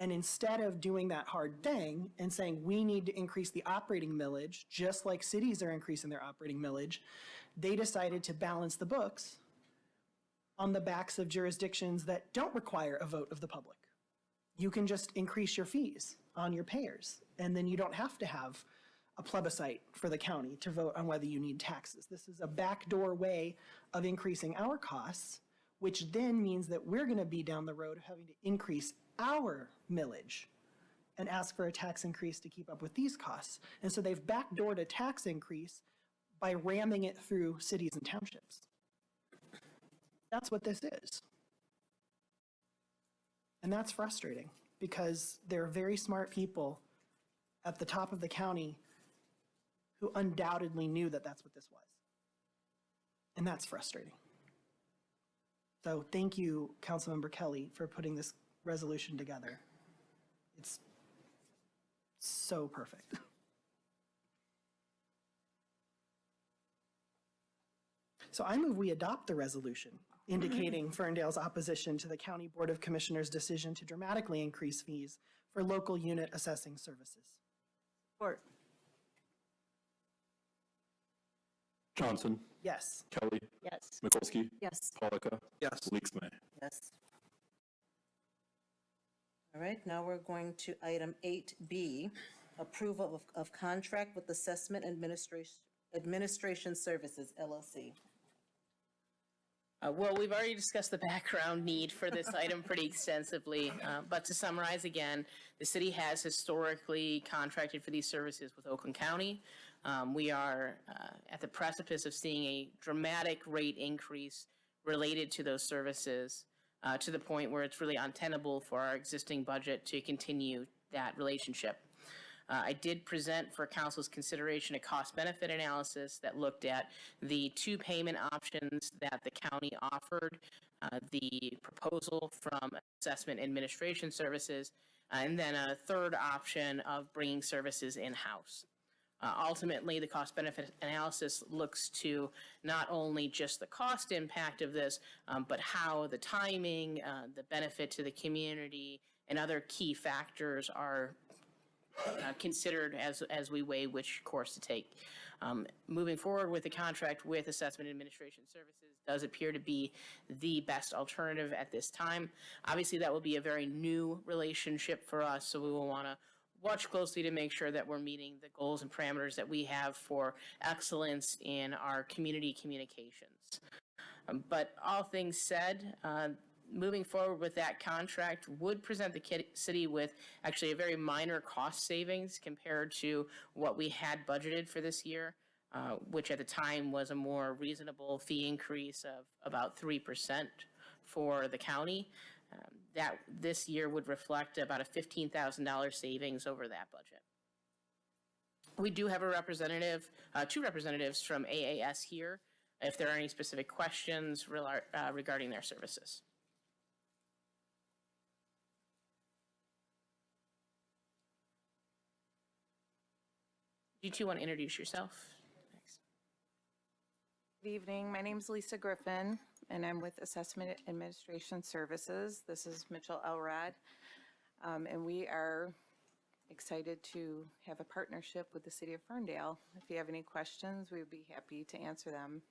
And instead of doing that hard thing and saying we need to increase the operating millage, just like cities are increasing their operating millage, they decided to balance the books on the backs of jurisdictions that don't require a vote of the public. You can just increase your fees on your payers, and then you don't have to have a plebiscite for the county to vote on whether you need taxes. This is a backdoor way of increasing our costs, which then means that we're going to be down the road of having to increase our millage and ask for a tax increase to keep up with these costs. And so they've backdoored a tax increase by ramming it through cities and townships. That's what this is. And that's frustrating because there are very smart people at the top of the county who undoubtedly knew that that's what this was. And that's frustrating. So thank you, Councilmember Kelly, for putting this resolution together. It's so perfect. So I move we adopt the resolution indicating Ferndale's opposition to the County Board of Commissioners' decision to dramatically increase fees for local unit assessing services. Support. Johnson, Yes. Kelly, Yes. Mikulski, Yes. Polika, Yes. Leaksma. Yes. All right, now we're going to item 8B, approval of contract with Assessment Administration Services, LLC. Well, we've already discussed the background need for this item pretty extensively, but to summarize again, the city has historically contracted for these services with Oakland County. We are at the precipice of seeing a dramatic rate increase related to those services to the point where it's really untenable for our existing budget to continue that relationship. I did present for council's consideration a cost-benefit analysis that looked at the 2 payment options that the county offered, the proposal from Assessment Administration Services, and then a third option of bringing services in-house. Ultimately, the cost-benefit analysis looks to not only just the cost impact of this, but how the timing, the benefit to the community, and other key factors are considered as we weigh which course to take. Moving forward with the contract with Assessment Administration Services does appear to be the best alternative at this time. Obviously, that will be a very new relationship for us, so we will want to watch closely to make sure that we're meeting the goals and parameters that we have for excellence in our community communications. But all things said, moving forward with that contract would present the city with actually a very minor cost savings compared to what we had budgeted for this year, which at the time was a more reasonable fee increase of about 3% for the county. That this year would reflect about a $15,000 savings over that budget. We do have a representative, 2 representatives from AAS here, if there are any specific questions regarding their services. You 2 want to introduce yourself? Thanks. Good evening. My name is Lisa Griffin, and I'm with Assessment Administration Services. This is Mitchell Elrod, and we are excited to have a partnership with the City of Ferndale. If you have any questions, we would be happy to answer them.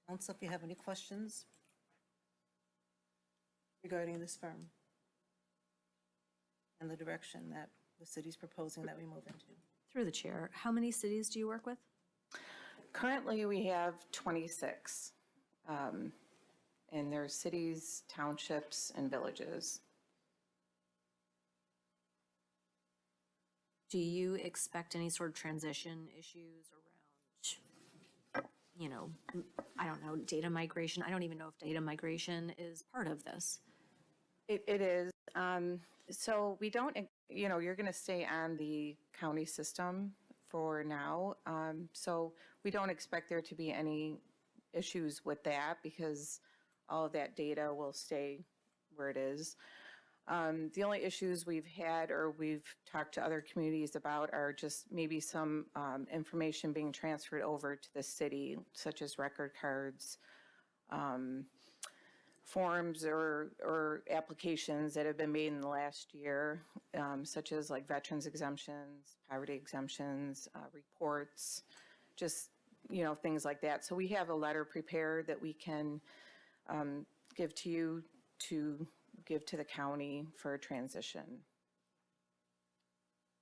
Council, if you have any questions. regarding this firm and the direction that the city's proposing that we move into. Through the chair, how many cities do you work with? Currently, we have 26. And there's cities, townships, and villages. Do you expect any sort of transition issues around, you know, I don't know, data migration? I don't even know if data migration is part of this. It is. So we don't, you know, you're going to stay on the county system for now. So we don't expect there to be any issues with that because all of that data will stay where it is. The only issues we've had or we've talked to other communities about are just maybe some information being transferred over to the city, such as record cards, forms or applications that have been made in the last year, such as like veterans exemptions, poverty exemptions, reports, just, you know, things like that. So we have a letter prepared that we can give to you to give to the county for a transition.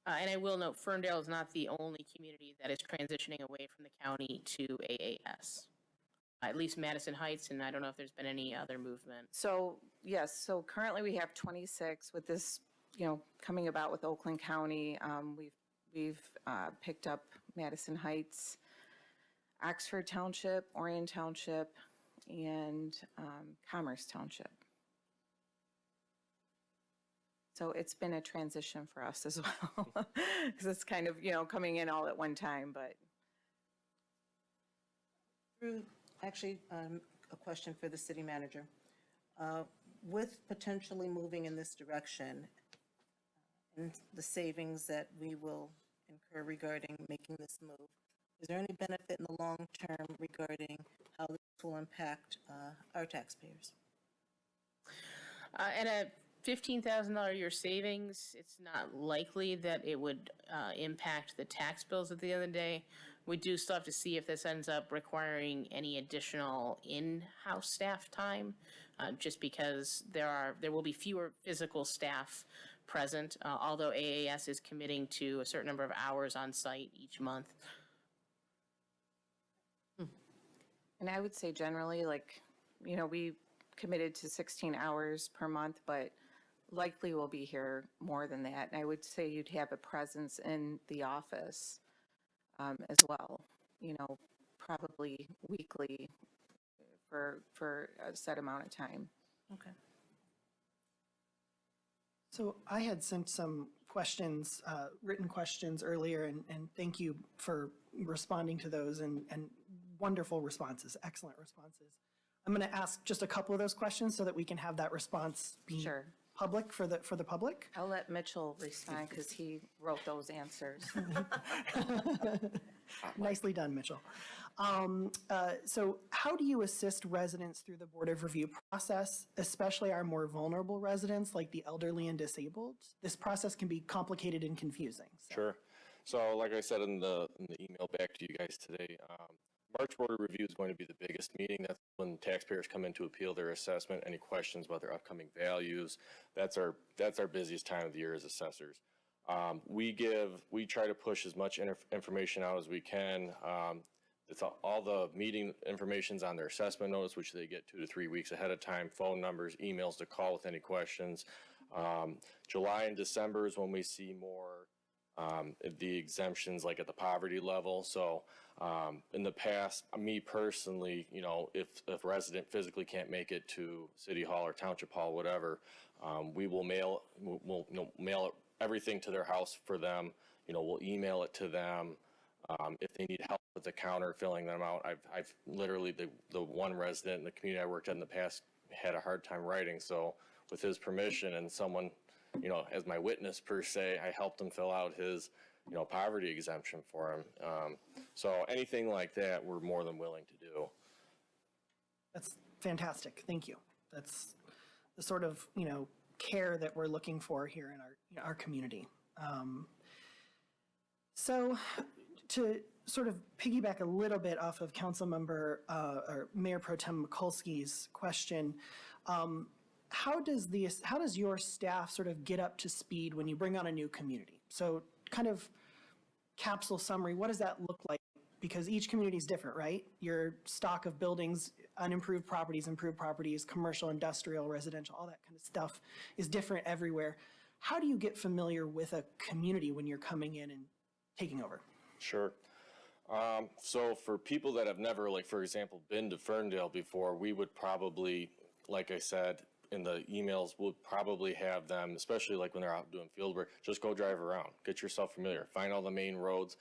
And I will note, Ferndale is not the only community that is transitioning away from the county to AAS. At least Madison Heights, and I don't know if there's been any other movement. So yes, so currently we have 26 with this, you know, coming about with Oakland County. We've picked up Madison Heights, Oxford Township, Orion Township, and Commerce Township. So it's been a transition for us as well, because it's kind of, you know, coming in all at one time, but. Actually, a question for the city manager. With potentially moving in this direction and the savings that we will incur regarding making this move, is there any benefit in the long term regarding how this will impact our taxpayers? At a $15,000 a year savings, it's not likely that it would impact the tax bills at the end of the day. We do still have to see if this ends up requiring any additional in-house staff time, just because there will be fewer physical staff present, although AAS is committing to a certain number of hours on site each month. And I would say generally, like, you know, we committed to 16 hours per month, but likely we'll be here more than that. And I would say you'd have a presence in the office as well, you know, probably weekly for a set amount of time. Okay. So I had sent some questions, written questions earlier, and thank you for responding to those and wonderful responses, excellent responses. I'm going to ask just a couple of those questions so that we can have that response be Sure. public for the public. I'll let Mitchell respond because he wrote those answers. Nicely done, Mitchell. So how do you assist residents through the Board of Review process, especially our more vulnerable residents like the elderly and disabled? This process can be complicated and confusing. So. Sure. So like I said in the email back to you guys today, March Board of Review is going to be the biggest meeting. That's when taxpayers come in to appeal their assessment, any questions about their upcoming values. That's our busiest time of the year as assessors. We try to push as much information out as we can. It's all the meeting information's on their assessment notice, which they get 2 to 3 weeks ahead of time, phone numbers, emails to call with any questions. July and December is when we see more the exemptions, like at the poverty level. So in the past, me personally, you know, if a resident physically can't make it to City Hall or Township Hall, whatever, we will mail everything to their house for them. You know, we'll email it to them. If they need help with the counter, filling them out. I've literally, the one resident in the community I worked at in the past had a hard time writing. So with his permission and someone, you know, as my witness per se, I helped him fill out his, you know, poverty exemption for him. So anything like that, we're more than willing to do. That's fantastic. Thank you. That's the sort of, you know, care that we're looking for here in our community. So to sort of piggyback a little bit off of Councilmember or Mayor Pro Tem Mikulski's question, how does your staff sort of get up to speed when you bring on a new community? So kind of capsule summary, what does that look like? Because each community is different, right? Your stock of buildings, unimproved properties, improved properties, commercial, industrial, residential, all that kind of stuff is different everywhere. How do you get familiar with a community when you're coming in and taking over? Sure. So for people that have never, like, for example, been to Ferndale before, we would probably, like I said, in the emails, would probably have them, especially like when they're out doing field work, just go drive around, get yourself familiar, find all the main roads,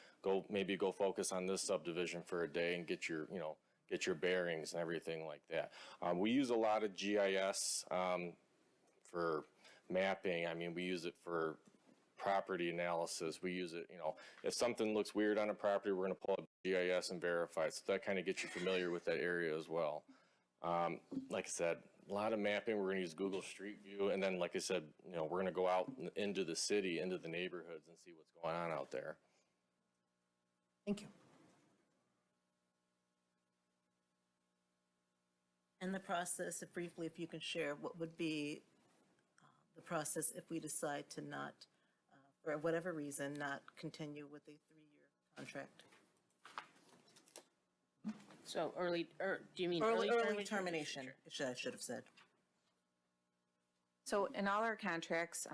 maybe go focus on this subdivision for a day and get your, get your bearings and everything like that. We use a lot of GIS for mapping. I mean, we use it for property analysis. We use it, if something looks weird on a property, we're going to pull up GIS and verify it. So that kind of gets you familiar with that area as well. Like I said, a lot of mapping. We're going to use Google Street View. And then, like I said, we're going to go out into the city, into the neighborhoods and see what's going on out there. Thank you. And the process, briefly, if you can share, what would be the process if we decide to not, for whatever reason, not continue with a 3-year contract? So do you mean Early early termination, I should have said. So in all our contracts,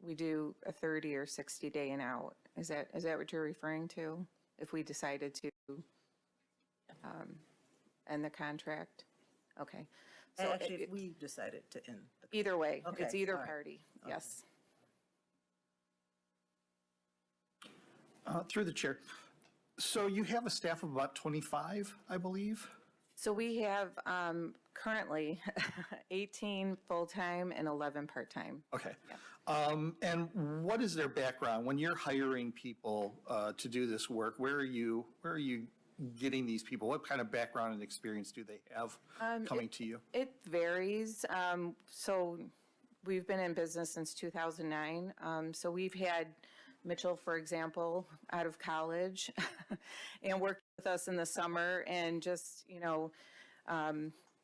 we do a 30 or 60 day and out. Is that what you're referring to? If we decided to end the contract? Okay. So Actually, if we decided to end. either way, Okay, it's either all right. party, Okay. yes. Through the chair. So you have a staff of about 25, I believe? So we have currently 18 full-time and 11 part-time. Okay. And what is their background? When you're hiring people to do this work, where are you getting these people? What kind of background and experience do they have coming to you? It varies. So we've been in business since 2009. So we've had Mitchell, for example, out of college and worked with us in the summer and just,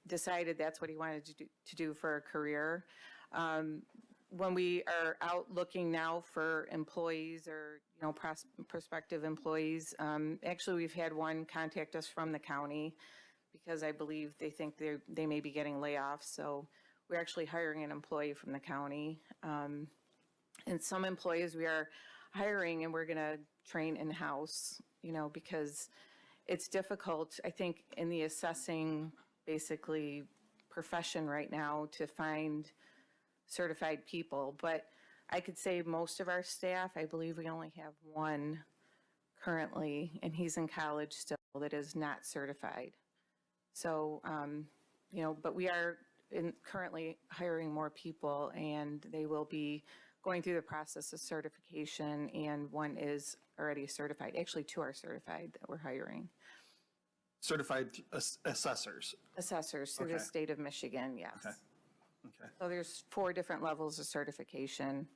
decided that's what he wanted to do for a career. When we are out looking now for employees or, prospective employees, actually we've had one contact us from the county because I believe they think they may be getting layoffs. So we're actually hiring an employee from the county. And some employees we are hiring and we're going to train in-house, because it's difficult, I think, in the assessing basically profession right now to find certified people. But I could say most of our staff, I believe we only have one currently, and he's in college still, that is not certified. So, but we are currently hiring more people, and they will be going through the process of certification, and one is already certified. Actually, 2 are certified that we're hiring. Certified assessors? Assessors through the state of Michigan, yes. Okay. So there's 4 different levels of certification.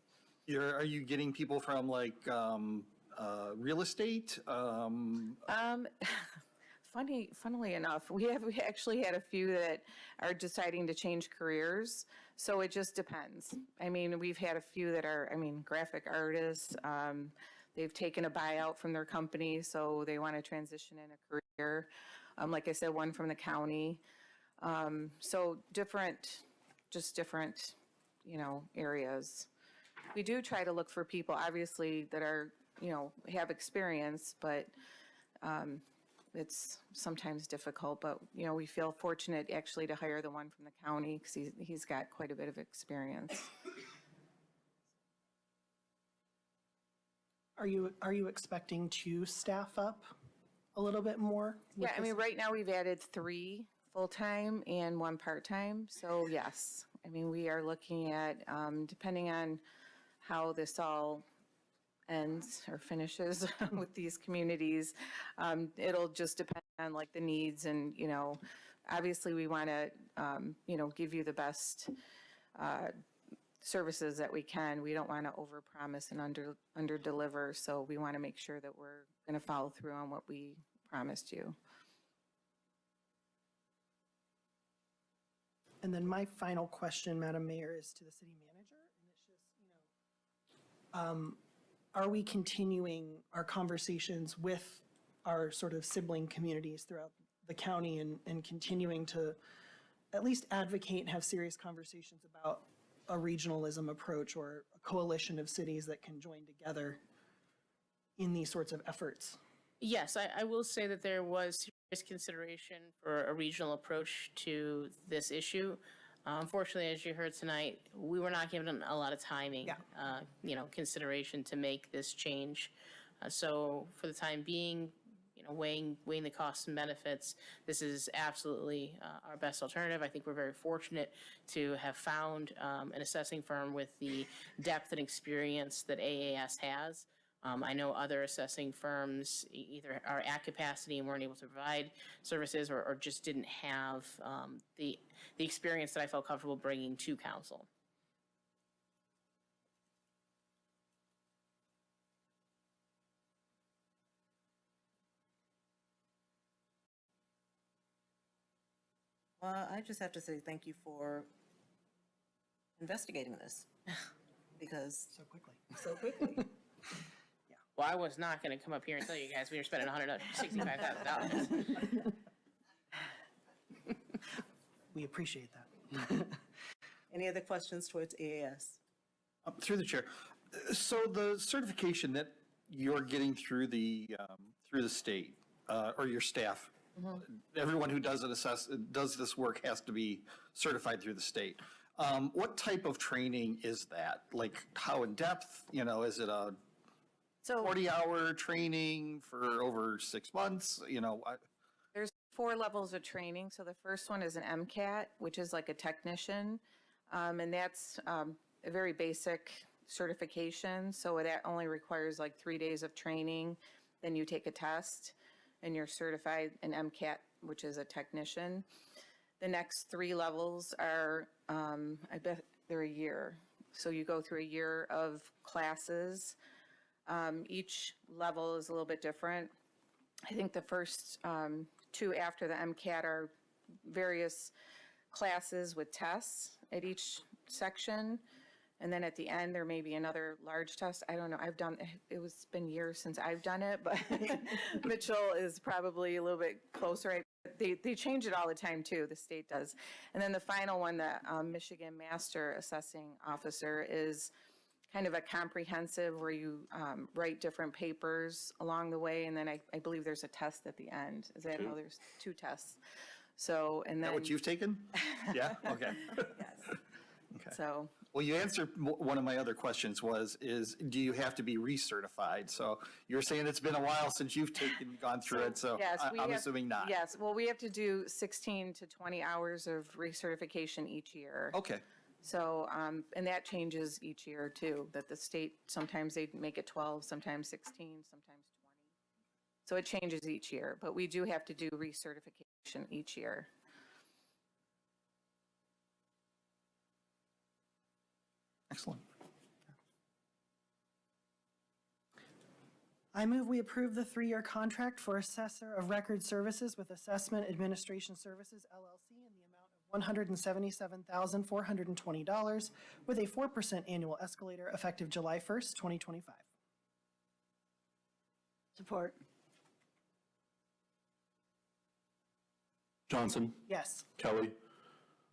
Are you getting people from real estate? Funnily enough, we actually had a few that are deciding to change careers. So it just depends. I mean, we've had a few that are, graphic artists. They've taken a buyout from their company, so they want to transition in a career. Like I said, one from the county. So different, areas. We do try to look for people, obviously, that are, have experience, but it's sometimes difficult. But, we feel fortunate actually to hire the one from the county because he's got quite a bit of experience. Are you expecting to staff up a little bit more? Yeah, right now we've added 3 full-time and 1 part-time. So yes, we are looking at, depending on how this all ends or finishes with these communities, it'll just depend on the needs and, obviously we want to, give you the best services that we can. We don't want to overpromise and under-deliver, so we want to make sure that we're going to follow through on what we promised you. And then my final question, Madam Mayor, is to the city manager. And it's just, are we continuing our conversations with our sort of sibling communities throughout the county and continuing to at least advocate and have serious conversations about a regionalism approach or a coalition of cities that can join together in these sorts of efforts? Yes, I will say that there was serious consideration for a regional approach to this issue. Unfortunately, as you heard tonight, we were not given a lot of timing, consideration to make this change. So for the time being, weighing the costs and benefits, this is absolutely our best alternative. I think we're very fortunate to have found an assessing firm with the depth and experience that AAS has. I know other assessing firms either are at capacity and weren't able to provide services or just didn't have the experience that I felt comfortable bringing to council. I just have to say thank you for investigating this, because So quickly. so quickly. Well, I was not going to come up here and tell you guys we were spending $165,000. We appreciate that. Any other questions towards AAS? Through the chair. So the certification that you're getting through the state, or your staff, everyone who does this work has to be certified through the state. What type of training is that? Like, how in depth? Is it a 40-hour training for over 6 months? There's 4 levels of training. So the first one is an MCAT, which is like a technician. And that's a very basic certification. So that only requires like 3 days of training. Then you take a test and you're certified in MCAT, which is a technician. The next 3 levels are, I bet they're a year. So you go through a year of classes. Each level is a little bit different. I think the first 2 after the MCAT are various classes with tests at each section. And then at the end, there may be another large test. I don't know. It's been years since I've done it, but Mitchell is probably a little bit closer. They change it all the time too, the state does. And then the final one, the Michigan Master Assessing Officer, is kind of a comprehensive where you write different papers along the way. And then I believe there's a test at the end. Is that how there's 2 tests? So, and then. Is that what you've taken? Yeah? Okay. Yes. Okay. So. Well, you answered one of my other questions do you have to be recertified? So you're saying it's been a while since you've gone through it, so yes, I'm assuming not. Yes, well, we have to do 16 to 20 hours of recertification each year. Okay. So, and that changes each year too, that the state, sometimes they make it 12, sometimes 16, sometimes 20. So it changes each year, but we do have to do recertification each year. Excellent. I move we approve the 3-year contract for Assessor of Record Services with Assessment Administration Services, LLC, in the amount of $177,420 with a 4% annual escalator effective July 1st, 2025. Support. Johnson, Yes. Kelly,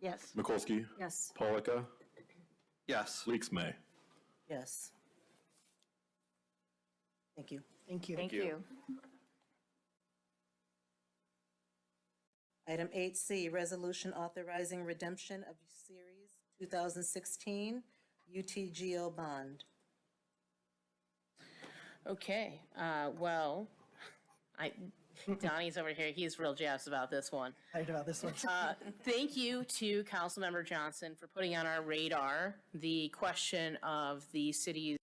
Yes. Mikulski, Yes. Polika, Yes. Leaks May. Yes. Thank you. Thank you. Thank you. Item 8C, resolution authorizing redemption of Series 2016 UTGO bond. Okay, Donnie's over here. He's real jazzed about this one. Excited about this one. Thank you to Councilmember Johnson for putting on our radar the question of the city's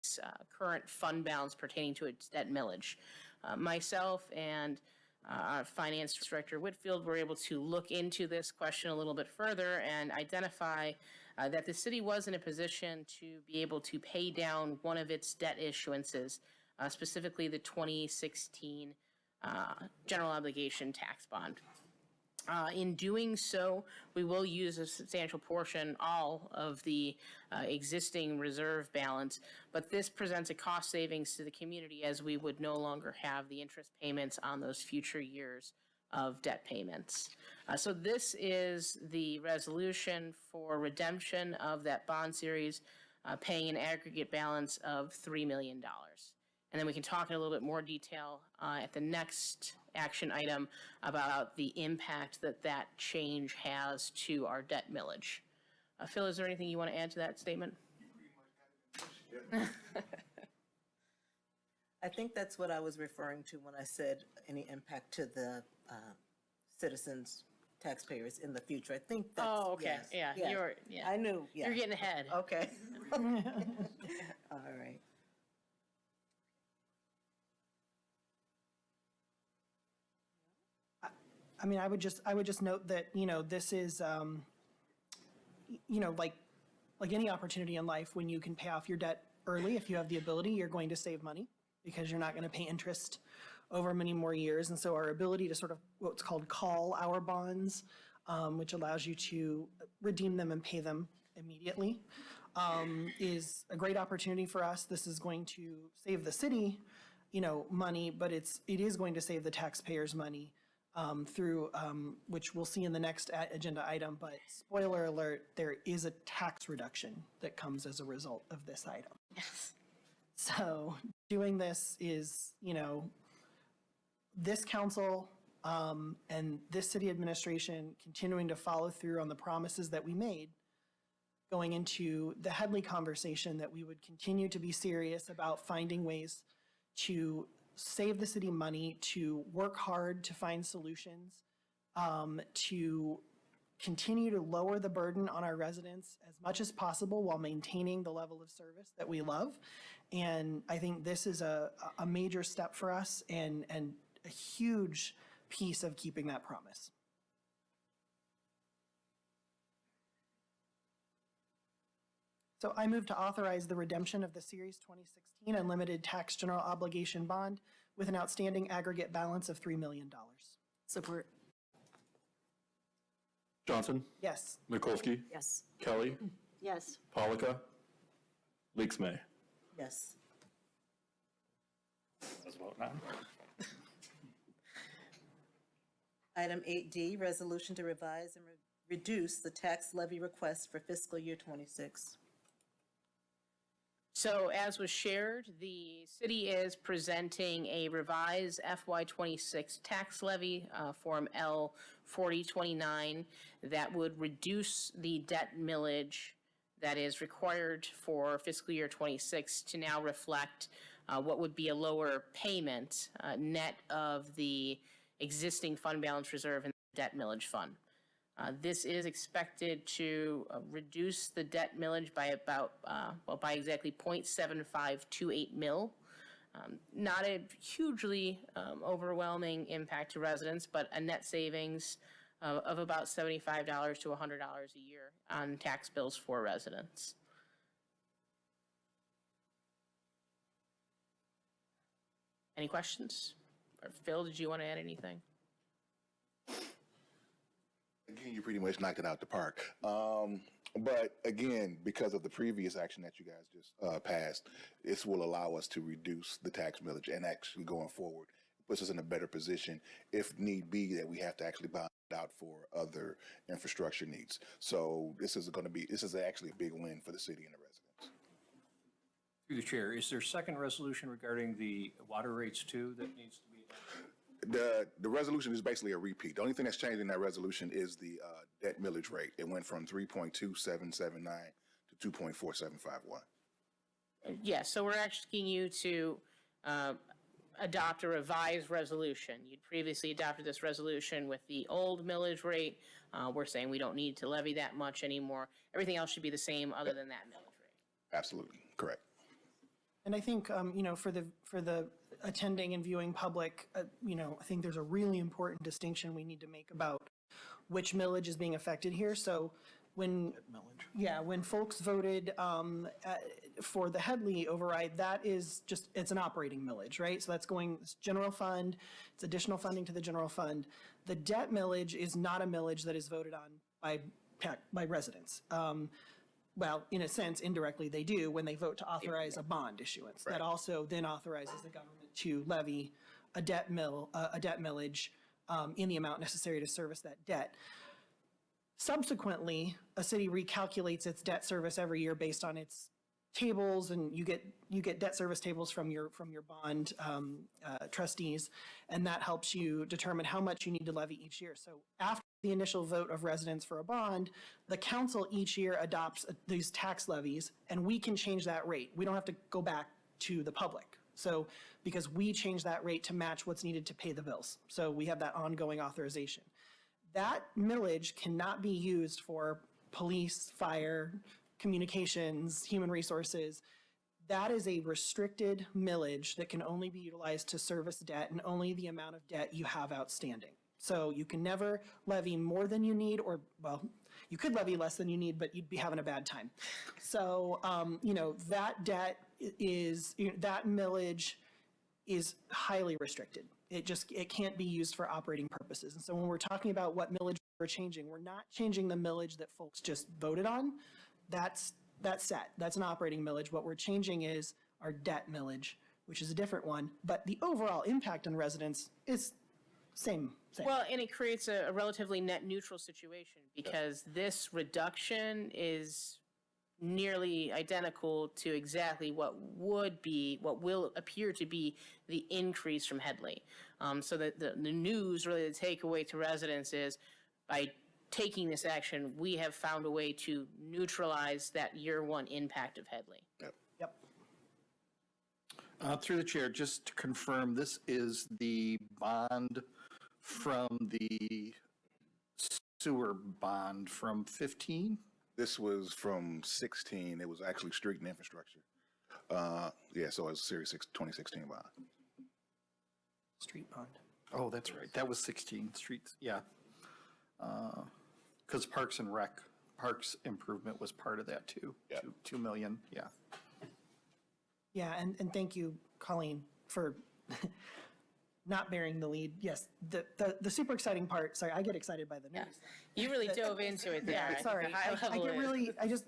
current fund balance pertaining to its debt millage. Myself and our Finance Director Whitfield were able to look into this question a little bit further and identify that the city was in a position to be able to pay down one of its debt issuances, specifically the 2016 general obligation tax bond. In doing so, we will use a substantial portion, all of the existing reserve balance, but this presents a cost savings to the community as we would no longer have the interest payments on those future years of debt payments. So this is the resolution for redemption of that bond series, paying an aggregate balance of $3 million. And then we can talk in a little bit more detail at the next action item about the impact that that change has to our debt millage. Phil, is there anything you want to add to that statement? I think that's what I was referring to when I said any impact to the citizens, taxpayers in the future. I think that's, Oh, okay, yes, yeah, yes. I knew, yeah. You're getting ahead. Okay. All right. I mean, I would just note that, you know, this is, you know, like any opportunity in life, when you can pay off your debt early, if you have the ability, you're going to save money because you're not going to pay interest over many more years. And so our ability to sort of what's called call our bonds, which allows you to redeem them and pay them immediately, is a great opportunity for us. This is going to save the city, you know, money, but it is going to save the taxpayers money through, which we'll see in the next agenda item, but spoiler alert, there is a tax reduction that comes as a result of this item. Yes. So doing this is, you know, this council and this city administration continuing to follow through on the promises that we made going into the Headley conversation, that we would continue to be serious about finding ways to save the city money, to work hard to find solutions, to continue to lower the burden on our residents as much as possible while maintaining the level of service that we love. And I think this is a major step for us and a huge piece of keeping that promise. So I move to authorize the redemption of the Series 2016 Unlimited Tax General Obligation Bond with an outstanding aggregate balance of $3 million. Support. Johnson, Yes. Mikulski, Yes. Kelly, Yes. Polika, Leaks May. Yes. Let's vote now. Item 8D, resolution to revise and reduce the tax levy request for fiscal year '26. So as was shared, the city is presenting a revised FY26 tax levy, Form L 4029, that would reduce the debt millage that is required for fiscal year '26 to now reflect what would be a lower payment net of the existing fund balance reserve and debt millage fund. This is expected to reduce the debt millage by about, by exactly 0.7528 mil. Not a hugely overwhelming impact to residents, but a net savings of about $75 to $100 a year on tax bills for residents. Any questions? Or Phil, did you want to add anything? Again, you pretty much knocked it out the park. But again, because of the previous action that you guys just passed, this will allow us to reduce the tax millage, and actually going forward, it puts us in a better position if need be that we have to actually bond out for other infrastructure needs. So this is actually a big win for the city and the residents. Through the chair, is there a second resolution regarding the water rates too that needs to be adopted? The resolution is basically a repeat. The only thing that's changed in that resolution is the debt millage rate. It went from 3.2779 to 2.4751. Yes, so we're asking you to adopt a revised resolution. You'd previously adopted this resolution with the old millage rate. We're saying we don't need to levy that much anymore. Everything else should be the same other than that millage rate. Absolutely, correct. And I think, you know, for the attending and viewing public, you know, I think there's a really important distinction we need to make about which millage is being affected here. So when, when folks voted for the Headley override, that is just, it's an operating millage, right? So that's going, it's general fund, it's additional funding to the general fund. The debt millage is not a millage that is voted on by residents. Well, in a sense, indirectly, they do when they vote to authorize a bond issuance. That also then authorizes the government to levy a debt millage in the amount necessary to service that debt. Subsequently, a city recalculates its debt service every year based on its tables, and you get debt service tables from your bond trustees, and that helps you determine how much you need to levy each year. So after the initial vote of residents for a bond, the council each year adopts these tax levies, and we can change that rate. We don't have to go back to the public. So because we change that rate to match what's needed to pay the bills. So we have that ongoing authorization. That millage cannot be used for police, fire, communications, human resources. That is a restricted millage that can only be utilized to service debt and only the amount of debt you have outstanding. So you can never levy more than you need, or, well, you could levy less than you need, but you'd be having a bad time. So, that debt is, that millage is highly restricted. It can't be used for operating purposes. And so when we're talking about what millage we're changing, we're not changing the millage that folks just voted on. That's set. That's an operating millage. What we're changing is our debt millage, which is a different one. But the overall impact on residents is same. Well, and it creates a relatively net neutral situation because this reduction is nearly identical to exactly what will appear to be the increase from Headley. So that the news, really the takeaway to residents is by taking this action, we have found a way to neutralize that year one impact of Headley. Yep. Through the chair, just to confirm, this is the bond from the sewer bond from 15? This was from 16. It was actually street and infrastructure. So it was Series 6, 2016 bond. Street bond. Oh, that's right. That was 16 streets, yeah. Because Parks and Rec, Parks Improvement was part of that too. Yeah. 2 million, yeah. Yeah, and thank you, Colleen, for not bearing the lead. Yes, the super exciting part, sorry, I get excited by the news. You really dove into it there. Yeah, I think sorry, the high I level get is- really, I just,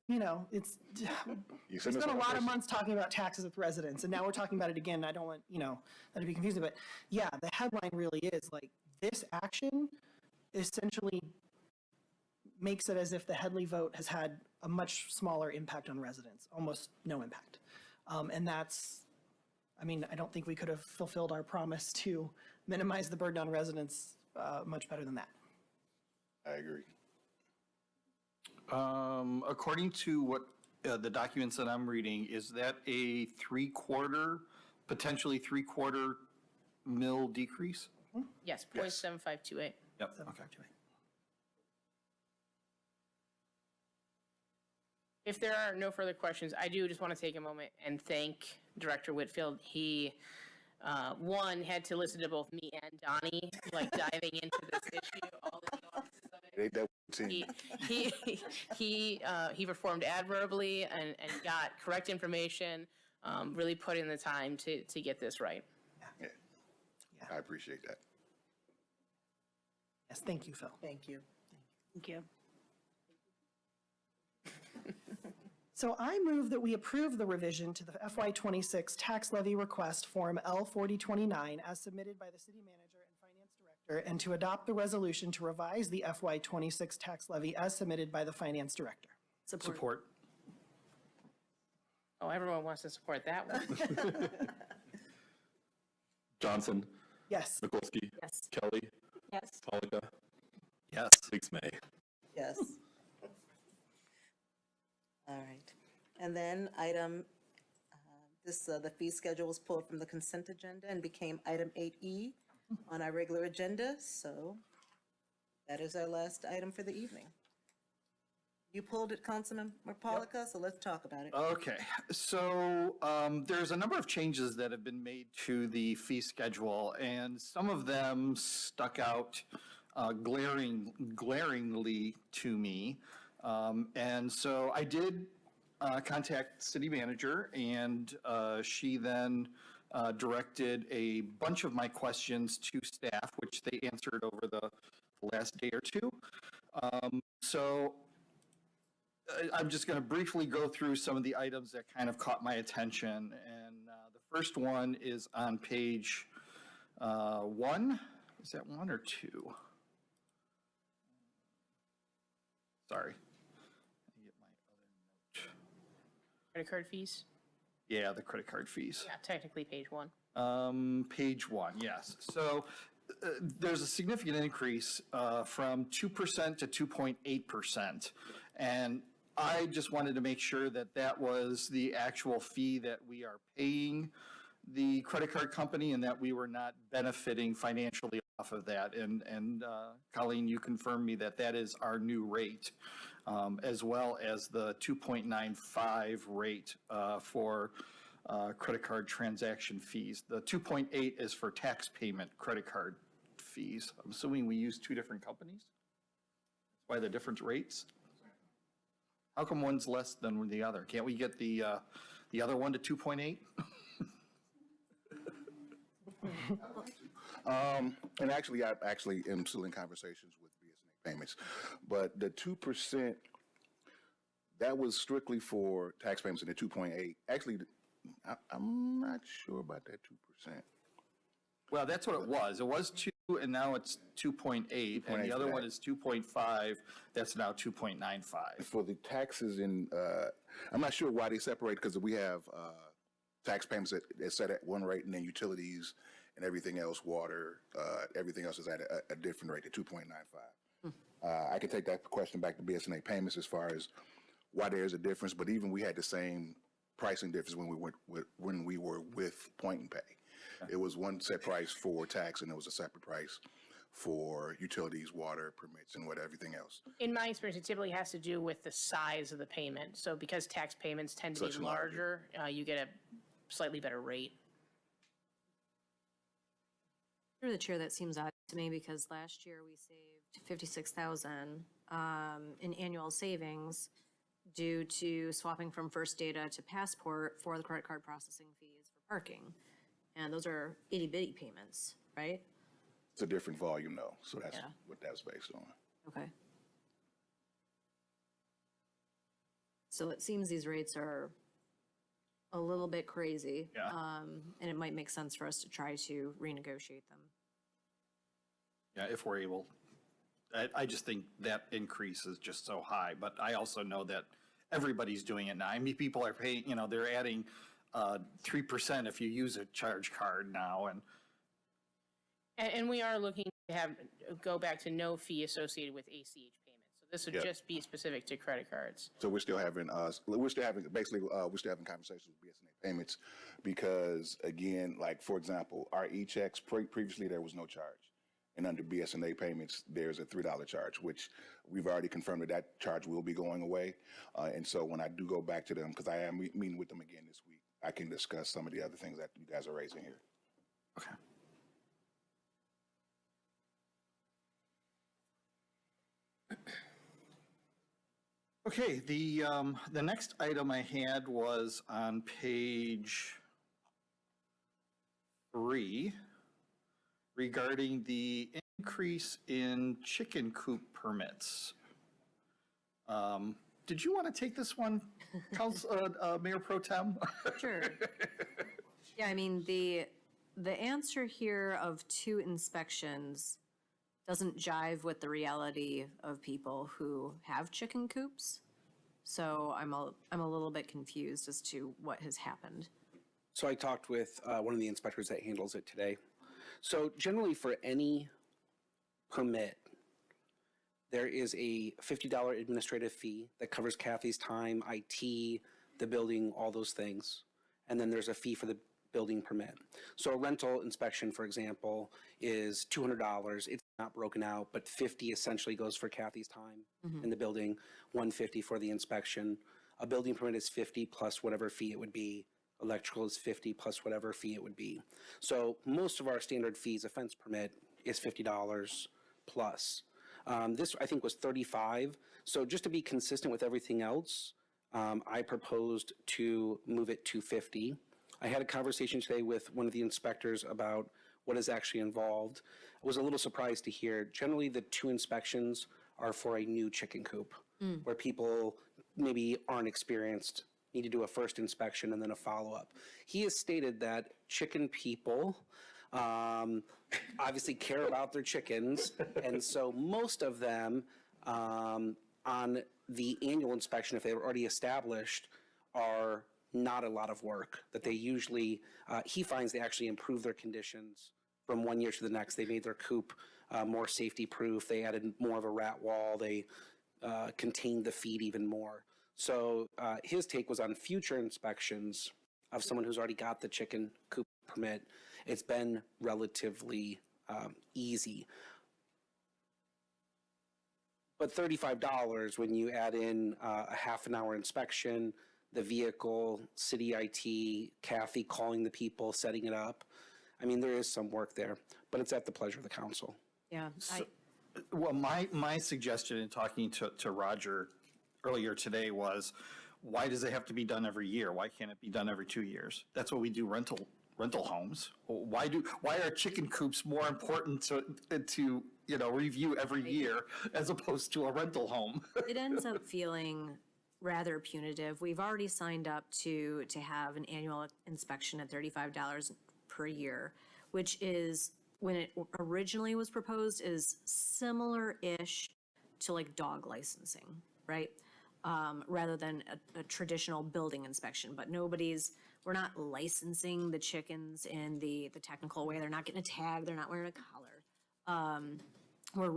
it's, we spent a lot of months talking about taxes with residents, and now we're talking about it again, and I don't want, that to be confusing, but yeah, the headline really is, like, this action essentially makes it as if the Headley vote has had a much smaller impact on residents, almost no impact. And that's, I don't think we could have fulfilled our promise to minimize the burden on residents much better than that. I agree. According to what the documents that I'm reading, is that a potentially three-quarter mil decrease? Yes, 0.7528. Yep, okay. If there are no further questions, I do just want to take a moment and thank Director Whitfield. He, one, had to listen to both me and Donnie, diving into this issue, all the nuances of it. He performed admirably and got correct information, really put in the time to get this right. Yeah. I appreciate that. Yes, thank you, Phil. Thank you. Thank you. So I move that we approve the revision to the FY26 tax levy request form L4029 as submitted by the city manager and finance director, and to adopt the resolution to revise the FY26 tax levy as submitted by the finance director. Support. Oh, everyone wants to support that one. Johnson, Yes. Mikulski, Yes. Kelly, Yes. Polika, Yes. Biggs May. Yes. All right. And then item, the fee schedule was pulled from the consent agenda and became item 8E on our regular agenda. So that is our last item for the evening. You pulled it, Councilman Polika, so let's talk about it. Okay, so there's a number of changes that have been made to the fee schedule, and some of them stuck out glaringly to me. And so I did contact city manager, and she then directed a bunch of my questions to staff, which they answered over the last day or two. So I'm just going to briefly go through some of the items that kind of caught my attention. And the first one is on page 1. Is that 1 or 2? Sorry. Let me get my other note. Credit card fees? Yeah, the credit card fees. Yeah, technically page 1. Page 1, yes. So there's a significant increase from 2% to 2.8%. And I just wanted to make sure that that was the actual fee that we are paying the credit card company and that we were not benefiting financially off of that. And Colleen, you confirmed me that that is our new rate, as well as the 2.95 rate for credit card transaction fees. The 2.8 is for tax payment credit card fees. I'm assuming we use 2 different companies? That's why the different rates? How come one's less than the other? Can't we get the other one to 2.8? And actually, I actually am still in conversations with BSNA payments, but the 2%, that was strictly for tax payments, and the 2.8, actually, I'm not sure about that 2%. Well, that's what it was. It was 2, and now it's 2.8, and the other one is 2.5. That's now 2.95. For the taxes in, I'm not sure why they separate, because we have tax payments that set at one rate, and then utilities and everything else, water, everything else is at a different rate, at 2.95. I can take that question back to BSNA payments as far as why there's a difference, but even we had the same pricing difference when we were with Point and Pay. It was one set price for tax, and it was a separate price for utilities, water, permits, and everything else. In my experience, it typically has to do with the size of the payment. So because tax payments tend to be larger, you get a slightly better rate. Through the chair, that seems odd to me because last year we saved $56,000 in annual savings due to swapping from First Data to Passport for the credit card processing fees for parking. And those are itty bitty payments, right? It's a different volume though, so that's what that was based on. Okay. So it seems these rates are a little bit crazy. Yeah. And it might make sense for us to try to renegotiate them. Yeah, if we're able. I just think that increase is just so high, but I also know that everybody's doing it now. I mean, people are paying, they're adding 3% if you use a charge card now. And we are looking to go back to no fee associated with ACH payments. So this would just be specific to credit cards. So we're still having conversations with BSNA payments because, again, like for example, our e-checks, previously there was no charge. And under BSNA payments, there's a $3 charge, which we've already confirmed that charge will be going away. And so when I do go back to them, because I am meeting with them again this week, I can discuss some of the other things that you guys are raising here. Okay. Okay, the next item I had was on page 3 regarding the increase in chicken coop permits. Did you want to take this one, Mayor Pro Tem? Sure. Yeah, I mean, the answer here of 2 inspections doesn't jive with the reality of people who have chicken coops. So I'm a little bit confused as to what has happened. So I talked with one of the inspectors that handles it today. So generally for any permit, there is a $50 administrative fee that covers Kathy's time, IT, the building, all those things. And then there's a fee for the building permit. So a rental inspection, for example, is $200. It's not broken out, but $50 essentially goes for Kathy's time in the building, $150 for the inspection. A building permit is $50 plus whatever fee it would be. Electrical is $50 plus whatever fee it would be. So most of our standard fees, a fence permit is $50 plus. This, I think, was 35. So just to be consistent with everything else, I proposed to move it to 50. I had a conversation today with one of the inspectors about what is actually involved. I was a little surprised to hear, generally the 2 inspections are for a new chicken coop, where people maybe aren't experienced, need to do a first inspection and then a follow-up. He has stated that chicken people obviously care about their chickens, and so most of them on the annual inspection, if they were already established, are not a lot of work, that they usually, he finds they actually improve their conditions from one year to the next. They made their coop more safety-proof, they added more of a rat wall, they contained the feed even more. So his take was on future inspections of someone who's already got the chicken coop permit. It's been relatively easy. But $35, when you add in a half an hour inspection, the vehicle, city IT, Kathy calling the people, setting it up, I mean, there is some work there, but it's at the pleasure of the council. Yeah. Well, my suggestion in talking to Roger earlier today was, why does it have to be done every year? Why can't it be done every 2 years? That's what we do rental homes. Why are chicken coops more important to review every year as opposed to a rental home? It ends up feeling rather punitive. We've already signed up to have an annual inspection at $35 per year, which is, when it originally was proposed, is similar-ish to like dog licensing, right? Rather than a traditional building inspection. But we're not licensing the chickens in the technical way. They're not getting a tag, they're not wearing a collar. We're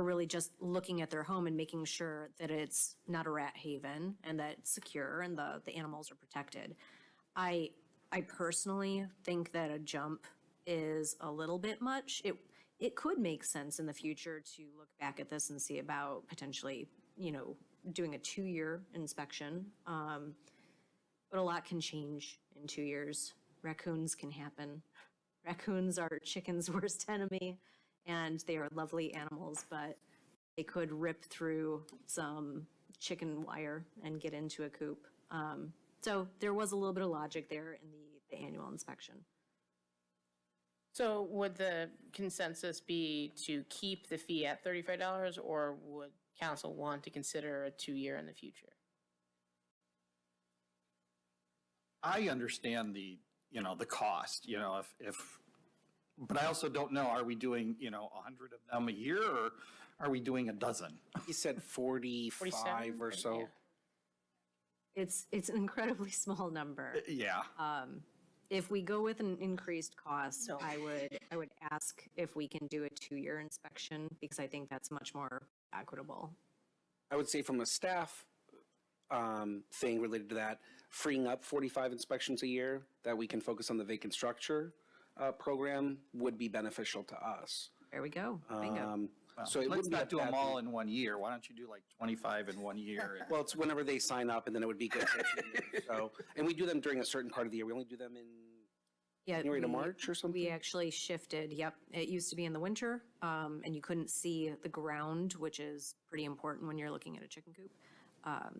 really just looking at their home and making sure that it's not a rat haven and that it's secure and the animals are protected. I personally think that a jump is a little bit much. It could make sense in the future to look back at this and see about potentially, doing a 2-year inspection. But a lot can change in 2 years. Raccoons can happen. Raccoons are chickens' worst enemy, and they are lovely animals, but they could rip through some chicken wire and get into a coop. So there was a little bit of logic there in the annual inspection. So would the consensus be to keep the fee at $35, or would council want to consider a 2-year in the future? I understand the cost, but I also don't know, are we doing, 100 of them a year, or are we doing a dozen? He said 45 or so. Yeah. It's an incredibly small number. Yeah. If we go with an increased cost, I would ask if we can do a 2-year inspection, because I think that's much more equitable. I would say from a staff thing related to that, freeing up 45 inspections a year that we can focus on the vacant structure program would be beneficial to us. There we go. Bingo. So it let's wouldn't be not do them bad all thing. in 1 year. Why don't you do like 25 in 1 year? Well, it's whenever they sign up, and then it would be good for 2 years. So, and we do them during a certain part of the year. We only do them in January to March or something? We actually shifted, yep. It used to be in the winter, and you couldn't see the ground, which is pretty important when you're looking at a chicken coop.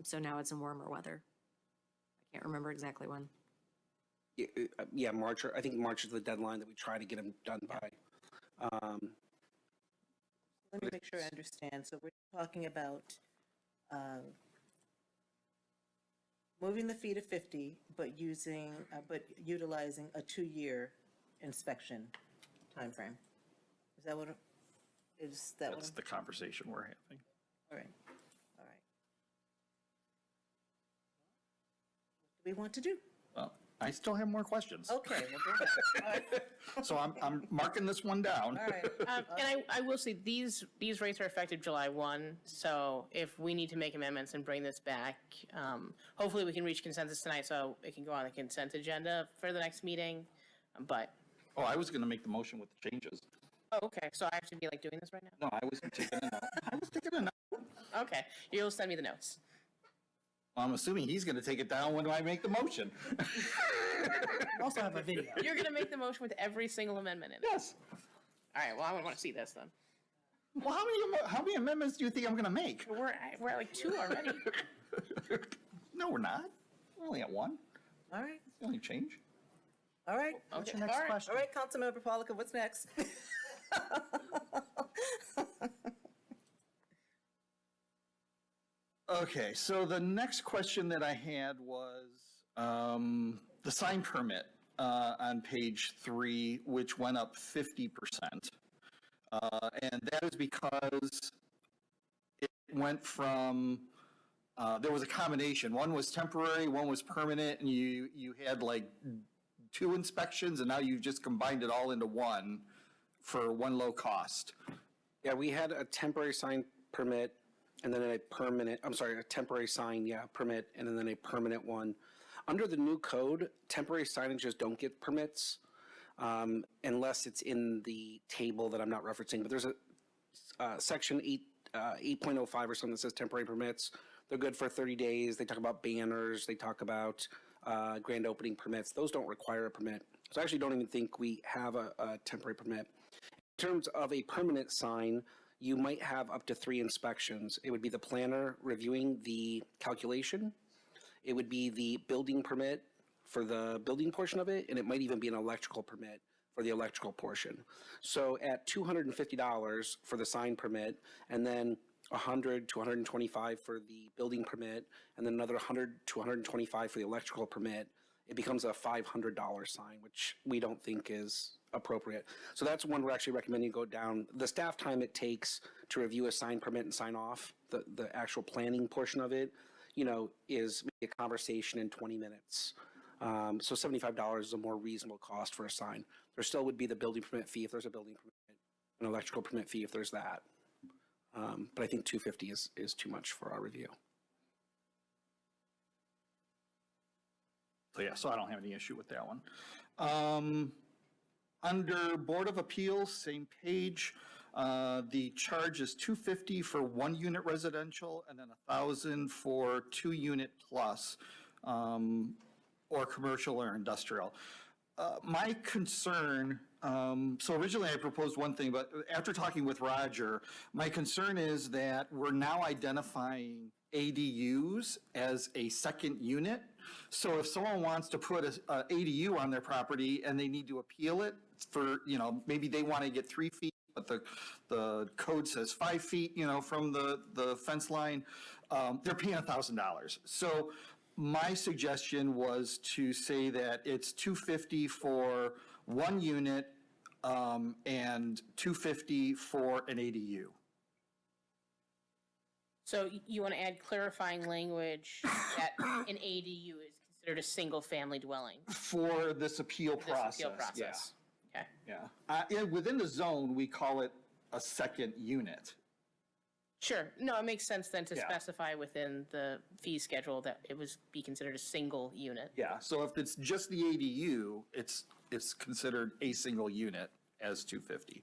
So now it's in warmer weather. I can't remember exactly when. Yeah, March. I think March is the deadline that we try to get them done by. Let me make sure I understand. So we're talking about moving the fee to 50, but utilizing a 2-year inspection timeframe. Is that what? That's the conversation we're having. All right. All right. What do we want to do? Well, I still have more questions. Okay. Well, go ahead. All right. So I'm marking this one down. All right. And I will say, these rates are effective July 1, so if we need to make amendments and bring this back, hopefully we can reach consensus tonight so it can go on the consent agenda for the next meeting, but. Oh, I was going to make the motion with the changes. Oh, okay, so I have to be like doing this right now? No, I was taking a note. Okay, you'll send me the notes. Well, I'm assuming he's going to take it down when I make the motion. We also have a video. You're going to make the motion with every single amendment in it? Yes. All right, well, I want to see this then. Well, how many amendments do you think I'm gonna make? We're at like 2 already. No, we're not. We're only at 1. All right, It's the only change. all right. What's your Okay, next all right. question? All right, Councilmember Polika, what's next? Okay, so the next question that I had was the sign permit on page 3, which went up 50%. And that is because it went from, there was a combination. One was temporary, one was permanent, and you had like 2 inspections, and now you've just combined it all into one for one low cost. Yeah, we had a temporary sign permit and then a permanent, I'm sorry, a temporary sign, permit, and then a permanent one. Under the new code, temporary signages don't get permits unless it's in the table that I'm not referencing. But there's a section 8.05 or something that says temporary permits. They're good for 30 days. They talk about banners. They talk about grand opening permits. Those don't require a permit. So I actually don't even think we have a temporary permit. In terms of a permanent sign, you might have up to 3 inspections. It would be the planner reviewing the calculation. It would be the building permit for the building portion of it, and it might even be an electrical permit for the electrical portion. So at $250 for the sign permit, and then $100 to $125 for the building permit, and then another $100 to $125 for the electrical permit, it becomes a $500 sign, which we don't think is appropriate. So that's one we're actually recommending go down. The staff time it takes to review a sign permit and sign off, the actual planning portion of it, is maybe a conversation in 20 minutes. So $75 is a more reasonable cost for a sign. There still would be the building permit fee if there's a building permit, an electrical permit fee if there's that. But I think $250 is too much for our review. So yeah, so I don't have any issue with that one. Under Board of Appeals, same page, the charge is $250 for 1 unit residential and then $1,000 for 2 unit plus, or commercial or industrial. My concern, so originally I proposed one thing, but after talking with Roger, my concern is that we're now identifying ADUs as a second unit. So if someone wants to put a ADU on their property and they need to appeal it for, maybe they want to get 3 feet, but the code says 5 feet, from the fence line, they're paying $1,000. So my suggestion was to say that it's $250 for 1 unit and $250 for an ADU. So you want to add clarifying language that an ADU is considered a single-family dwelling? For this appeal process. This appeal process. Yeah. Okay. Yeah. Within the zone, we call it a second unit. Sure. No, it makes sense then to Yeah. specify within the fee schedule that it was be considered a single unit. Yeah, so if it's just the ADU, it's considered a single unit as $250.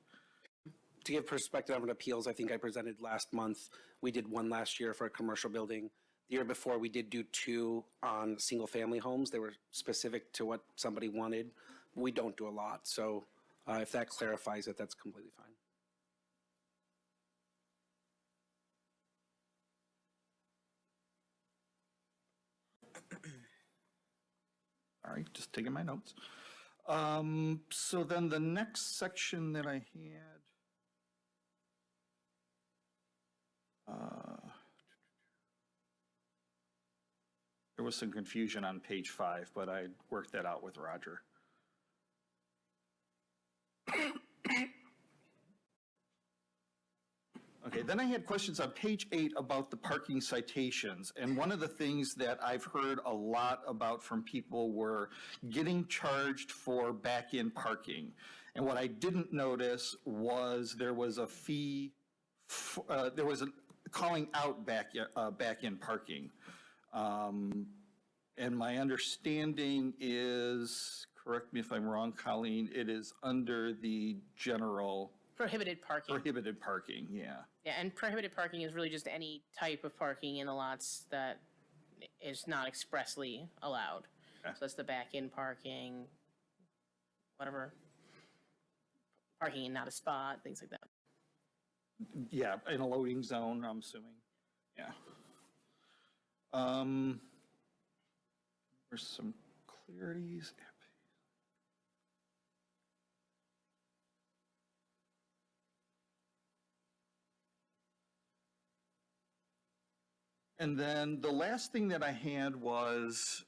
To give perspective on appeals, I think I presented last month. We did 1 last year for a commercial building. The year before, we did do 2 on single-family homes. They were specific to what somebody wanted. We don't do a lot, so if that clarifies it, that's completely fine. All right, just taking my notes. So then the next section that I had, there was some confusion on page 5, but I worked that out with Roger. Okay, then I had questions on page 8 about the parking citations. And one of the things that I've heard a lot about from people were getting charged for back-in parking. And what I didn't notice was there was a fee, there was a calling out back-in parking. And my understanding is, correct me if I'm wrong, Colleen, it is under the general Prohibited parking. prohibited parking, yeah. Yeah, and prohibited parking is really just any type of parking in the lots that is not expressly allowed. Okay. So that's the back-in parking, whatever, parking in not a spot, things like that. Yeah, in a loading zone, I'm assuming, yeah. There's some clarities. And then the last thing that I had was,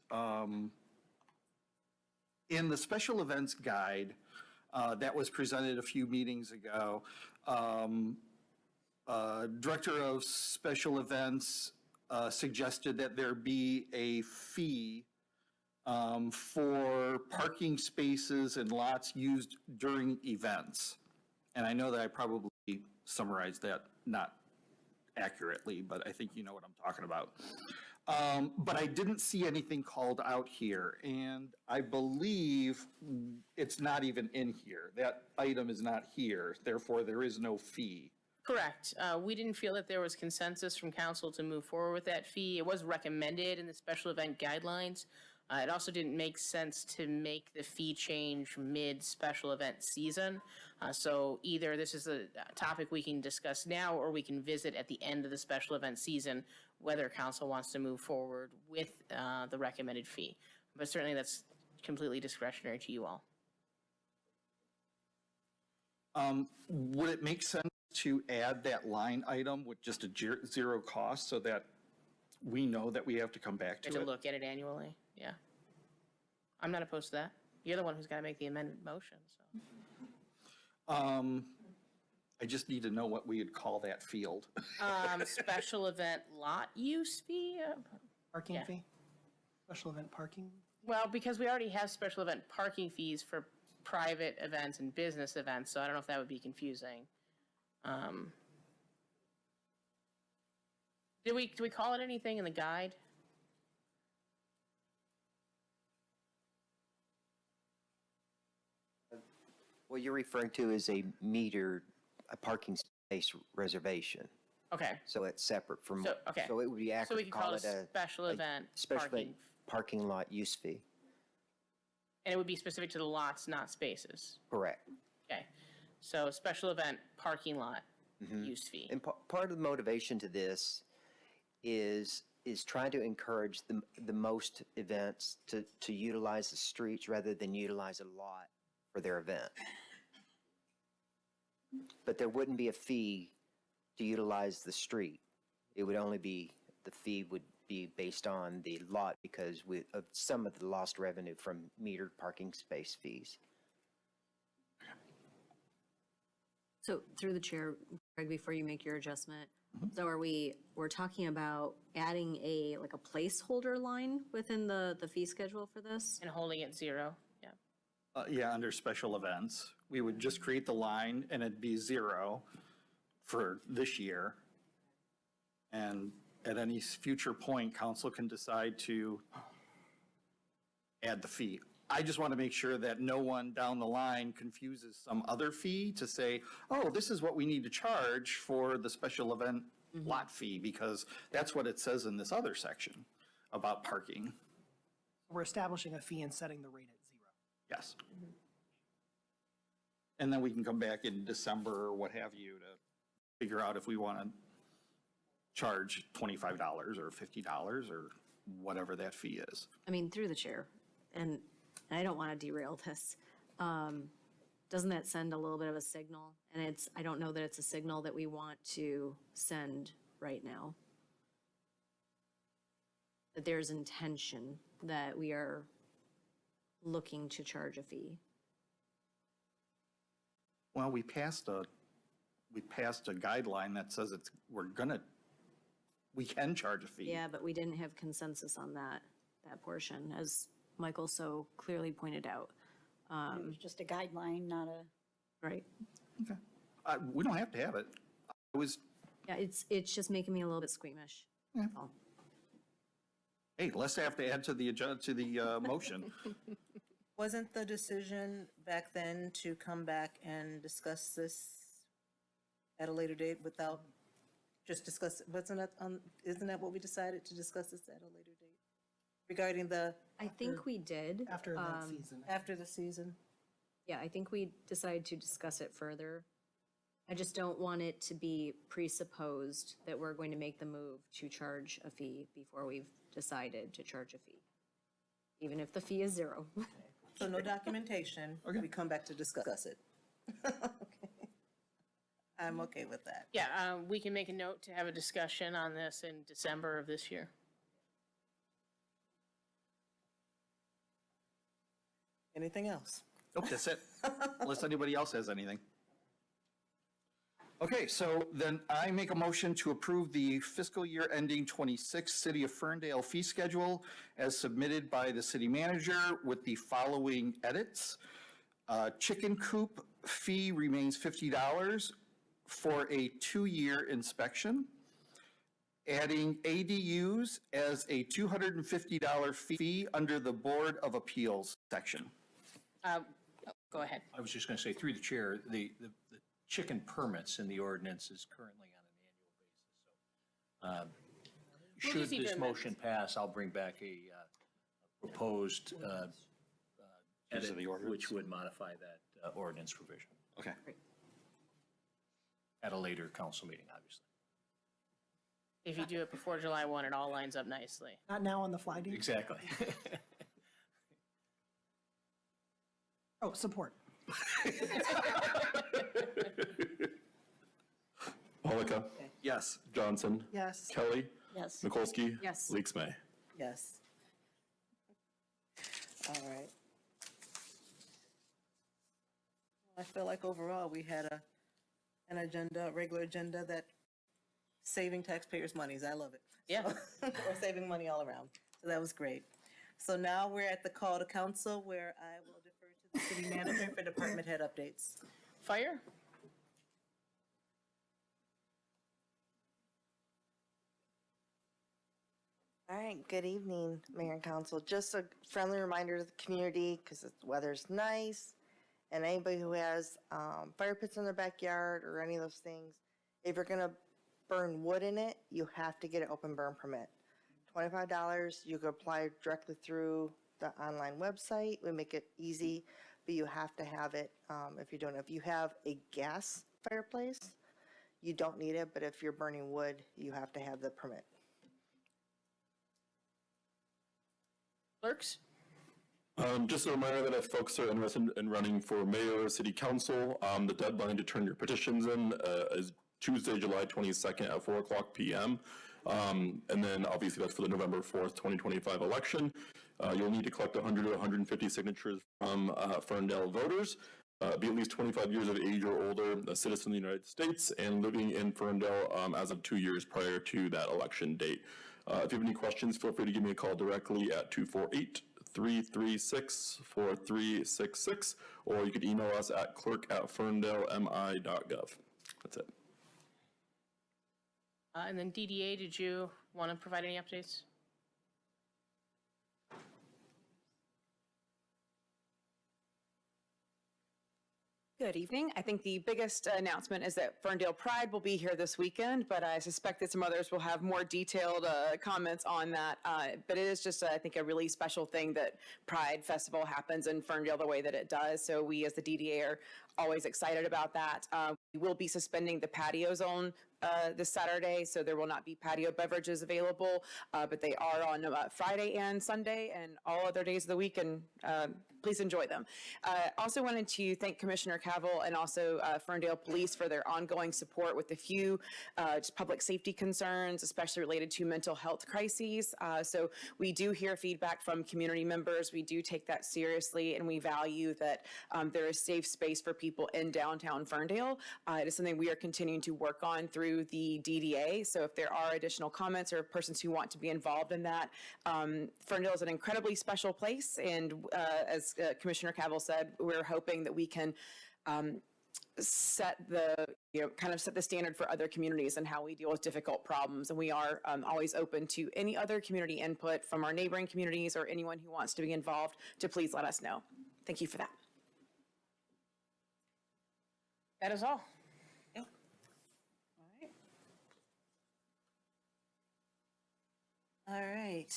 in the special events guide that was presented a few meetings ago, Director of Special Events suggested that there be a fee for parking spaces and lots used during events. And I know that I probably summarized that not accurately, but I think you know what I'm talking about. But I didn't see anything called out here, and I believe it's not even in here. That item is not here, therefore there is no fee. Correct. We didn't feel that there was consensus from council to move forward with that fee. It was recommended in the special event guidelines. It also didn't make sense to make the fee change mid-special event season. So either this is a topic we can discuss now, or we can visit at the end of the special event season whether council wants to move forward with the recommended fee. But certainly that's completely discretionary to you all. Would it make sense to add that line item with just a zero cost so that we know that we have to come back to To it? look at it annually, yeah. I'm not opposed to that. You're the one who's got to make the amended motion, so. I just need to know what we would call that field. Special event lot use fee? Parking Yeah. fee? Special event parking? Well, because we already have special event parking fees for private events and business events, so I don't know if that would be confusing. Do we call it anything in the guide? What you're referring to is a parking space reservation. Okay. So it's separate from. So, okay. So it would be So we accurate could to call call it it a special event special parking. parking lot use fee. And it would be specific to the lots, not spaces. Correct. Okay. So special event parking lot use fee. And part of the motivation to this is trying to encourage the most events to utilize the streets rather than utilize a lot for their event. But there wouldn't be a fee to utilize the street. It would only be, the fee would be based on the lot because of some of the lost revenue from metered parking space fees. So through the chair, Greg, before you make your adjustment, so we're talking about adding a placeholder line within the fee schedule for this? And holding it zero, yeah. Yeah, under special events. We would just create the line and it'd be zero for this year. And at any future point, council can decide to add the fee. I just want to make sure that no one down the line confuses some other fee to say, oh, this is what we need to charge for the special event lot fee, because that's what it says in this other section about parking. We're establishing a fee and setting the rate at zero. Yes. And then we can come back in December or what have you to figure out if we want to charge $25 or $50 or whatever that fee is. I mean, through the chair, and I don't want to derail this. Doesn't that send a little bit of a signal? And I don't know that it's a signal that we want to send right now. That there's intention that we are looking to charge a fee. Well, we passed a guideline that says we can charge a fee. Yeah, but we didn't have consensus on that portion, as Michael so clearly pointed out. It was just a guideline, not a. Right. Okay. We don't have to have it. Yeah, it's just making me a little bit squeamish. Yeah. Oh. Hey, let's have to add to the motion. Wasn't the decision back then to come back and discuss this at a later date without just discuss, isn't that what we decided, to discuss this at a later date? Regarding I think we did. After event season. After the season? Yeah, I think we decided to discuss it further I just don't want it to be presupposed that we're going to make the move to charge a fee before we've decided to charge a fee, even if the fee is zero. So no documentation, we come back to discuss it. Okay. I'm okay with that. Yeah, we can make a note to have a discussion on this in December of this year. Anything else? Nope, that's it. Unless anybody else has anything. Okay, so then I make a motion to approve the fiscal year ending 26 City of Ferndale fee schedule as submitted by the city manager with the following edits. Chicken coop fee remains $50 for a 2-year inspection. Adding ADUs as a $250 fee under the Board of Appeals section. Go ahead. I was just going to say, through the chair, the chicken permits in the ordinance is currently on an annual basis. So, We'll should just this motion pass, I'll bring back a proposed edit, which would modify that ordinance provision. Okay. At a later council meeting, obviously. If you do it before July 1, it all lines up nicely. Not now on the fly, do you? Exactly. Oh, support. Polika. Yes. Johnson. Yes. Kelly. Yes. Mikulski. Yes. Leaks May. Yes. All right. I feel like overall we had an agenda, a regular agenda that saving taxpayers' monies. I love it. Yeah. Or saving money all around. So that was great. So now we're at the call to council where I will defer to the city manager for department head updates. Fire? All right, good evening, Mayor and Council. Just a friendly reminder to the community, because the weather's nice, and anybody who has fire pits in their backyard or any of those things, if you're gonna burn wood in it, you have to get an open burn permit. $25, you can apply directly through the online website. We make it easy, but you have to have it if you don't. If you have a gas fireplace, you don't need it, but if you're burning wood, you have to have the permit. Clerks? Just a reminder that if folks are interested in running for mayor or city council, the deadline to turn your petitions in is Tuesday, July 22nd at 4:00 p.m. And then obviously that's for the November 4th, 2025 election. You'll need to collect 100 to 150 signatures from Ferndale voters, be at least 25 years of age or older, a citizen of the United States, and living in Ferndale as of 2 years prior to that election date. If you have any questions, feel free to give me a call directly at 248-336-4366, or you could email us at clerk@ferndalemI.gov. That's it. And then DDA, did you want to provide any updates? Good evening. I think the biggest announcement is that Ferndale Pride will be here this weekend, but I suspect that some others will have more detailed comments on that. But it is just, I think, a really special thing that Pride Festival happens in Ferndale the way that it does. So we as the DDA are always excited about that. We will be suspending the patio zone this Saturday, so there will not be patio beverages available, but they are on Friday and Sunday and all other days of the week, and please enjoy them. Also wanted to thank Commissioner Cavill and also Ferndale Police for their ongoing support with a few just public safety concerns, especially related to mental health crises. So we do hear feedback from community members. We do take that seriously, and we value that there is safe space for people in downtown Ferndale. It is something we are continuing to work on through the DDA. So if there are additional comments or persons who want to be involved in that, Ferndale is an incredibly special place. And as Commissioner Cavill said, we're hoping that we can set the, kind of set the standard for other communities and how we deal with difficult problems. And we are always open to any other community input from our neighboring communities or anyone who wants to be involved to please let us know. Thank you for that. That is all. All right.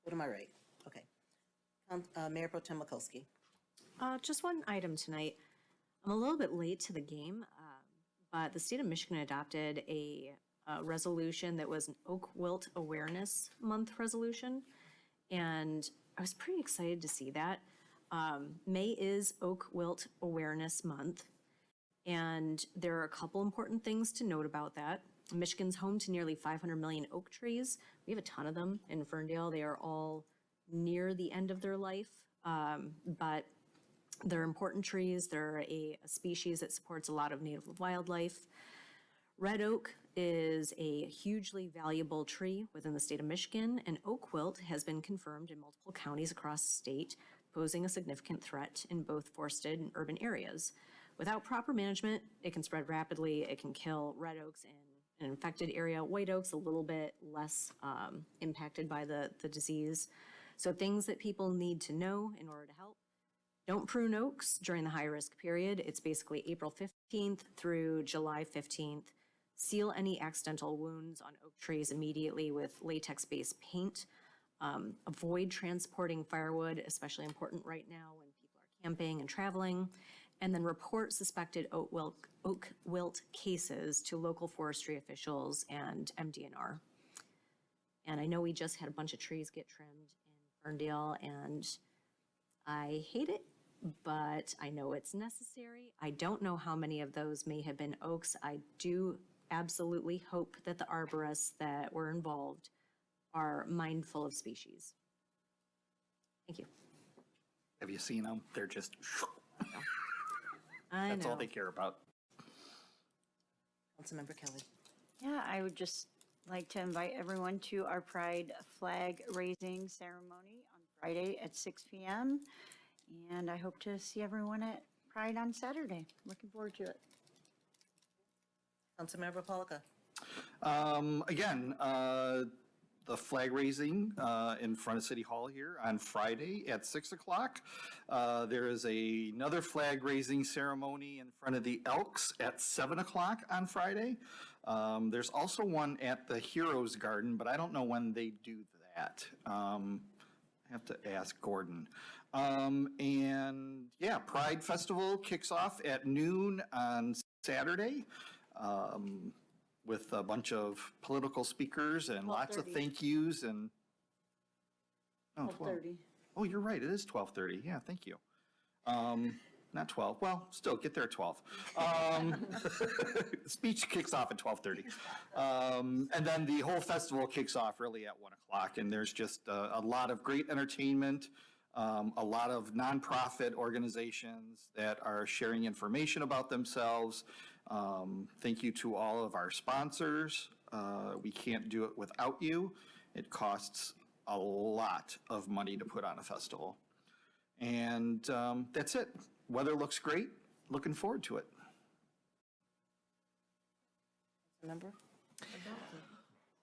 What am I right? Okay. Mayor Pro Tem Mikulski. Just one item tonight. I'm a little bit late to the game, but the state of Michigan adopted a resolution that was an Oak Wilt Awareness Month resolution, and I was pretty excited to see that. May is Oak Wilt Awareness Month, and there are a couple important things to note about that. Michigan's home to nearly 500 million oak trees. We have a ton of them in Ferndale. They are all near the end of their life, but they're important trees. They're a species that supports a lot of native wildlife. Red oak is a hugely valuable tree within the state of Michigan, and oak wilt has been confirmed in multiple counties across the state, posing a significant threat in both forested and urban areas. Without proper management, it can spread rapidly. It can kill red oaks in an infected area. White oaks a little bit less impacted by the disease. So things that people need to know in order to help. Don't prune oaks during the high-risk period. It's basically April 15th through July 15th. Seal any accidental wounds on oak trees immediately with latex-based paint. Avoid transporting firewood, especially important right now when people are camping and traveling. And then report suspected oak wilt cases to local forestry officials and MDNR. And I know we just had a bunch of trees get trimmed in Ferndale, and I hate it, but I know it's necessary. I don't know how many of those may have been oaks. I do absolutely hope that the arborists that were involved are mindful of species. Thank you. Have you seen them? They're just, I that's know. all they care about. Councilmember Kelly. Yeah, I would just like to invite everyone to our Pride flag raising ceremony on Friday at 6 p.m. And I hope to see everyone at Pride on Saturday. Looking forward to it. Councilmember Polika. Again, the flag raising in front of City Hall here on Friday at 6 o'clock. There is another flag raising ceremony in front of the Elks at 7 o'clock on Friday. There's also one at the Heroes Garden, but I don't know when they do that. I have to ask Gordon. And yeah, Pride Festival kicks off at noon on Saturday. With a bunch of political speakers and lots of 12:30. thank yous and. Oh, 12:30. Oh, you're right, it is 12:30, yeah, thank you. Not 12, well, still, get there at 12. Speech kicks off at 12:30. And then the whole festival kicks off really at 1 o'clock, and there's just a lot of great entertainment, a lot of nonprofit organizations that are sharing information about themselves. Thank you to all of our sponsors. We can't do it without you. It costs a lot of money to put on a festival. And that's it. Weather looks great. Looking forward to it. Member?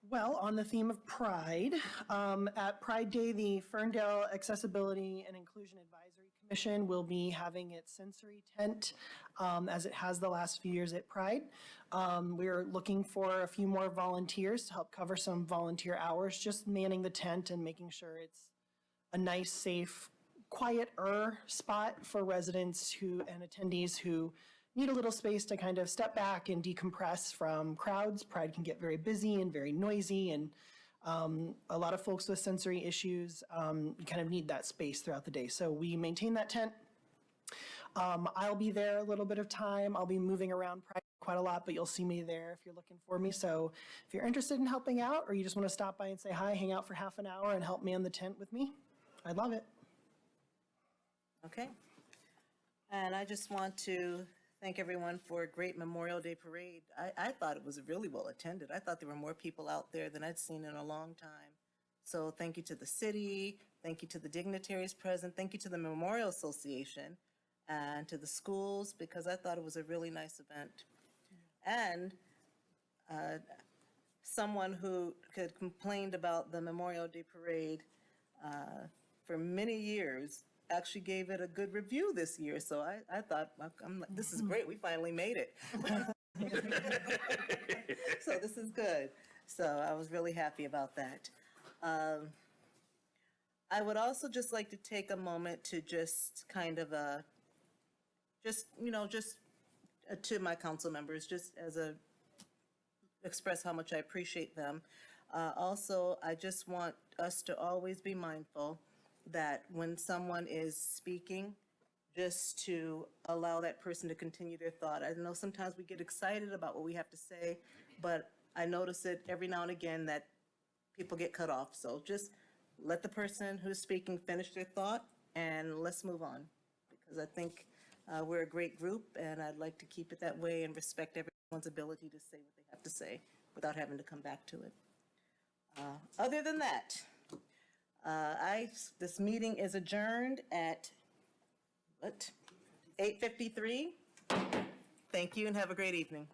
Well, on the theme of Pride, at Pride Day, the Ferndale Accessibility and Inclusion Advisory Commission will be having its sensory tent, as it has the last few years at Pride. We're looking for a few more volunteers to help cover some volunteer hours, just manning the tent and making sure it's a nice, safe, quieter spot for residents and attendees who need a little space to kind of step back and decompress from crowds. Pride can get very busy and very noisy, and a lot of folks with sensory issues kind of need that space throughout the day. So we maintain that tent. I'll be there a little bit of time. I'll be moving around Pride quite a lot, but you'll see me there if you're looking for me. So if you're interested in helping out, or you just want to stop by and say hi, hang out for half an hour and help man the tent with me, I'd love it. Okay. And I just want to thank everyone for a great Memorial Day parade. I thought it was really well attended. I thought there were more people out there than I'd seen in a long time. So thank you to the city, thank you to the dignitaries present, thank you to the Memorial Association and to the schools, because I thought it was a really nice event. And someone who had complained about the Memorial Day parade for many years actually gave it a good review this year. So I thought, I'm like, this is great, we finally made it. So this is good. So I was really happy about that. I would also just like to take a moment to just kind of just, to my council members, just as a, express how much I appreciate them. Also, I just want us to always be mindful that when someone is speaking, just to allow that person to continue their thought. I know sometimes we get excited about what we have to say, but I notice it every now and again that people get cut off. So just let the person who's speaking finish their thought and let's move on. Because I think we're a great group and I'd like to keep it that way and respect everyone's ability to say what they have to say without having to come back to it. Other than that, this meeting is adjourned at 8:53. Thank you and have a great evening.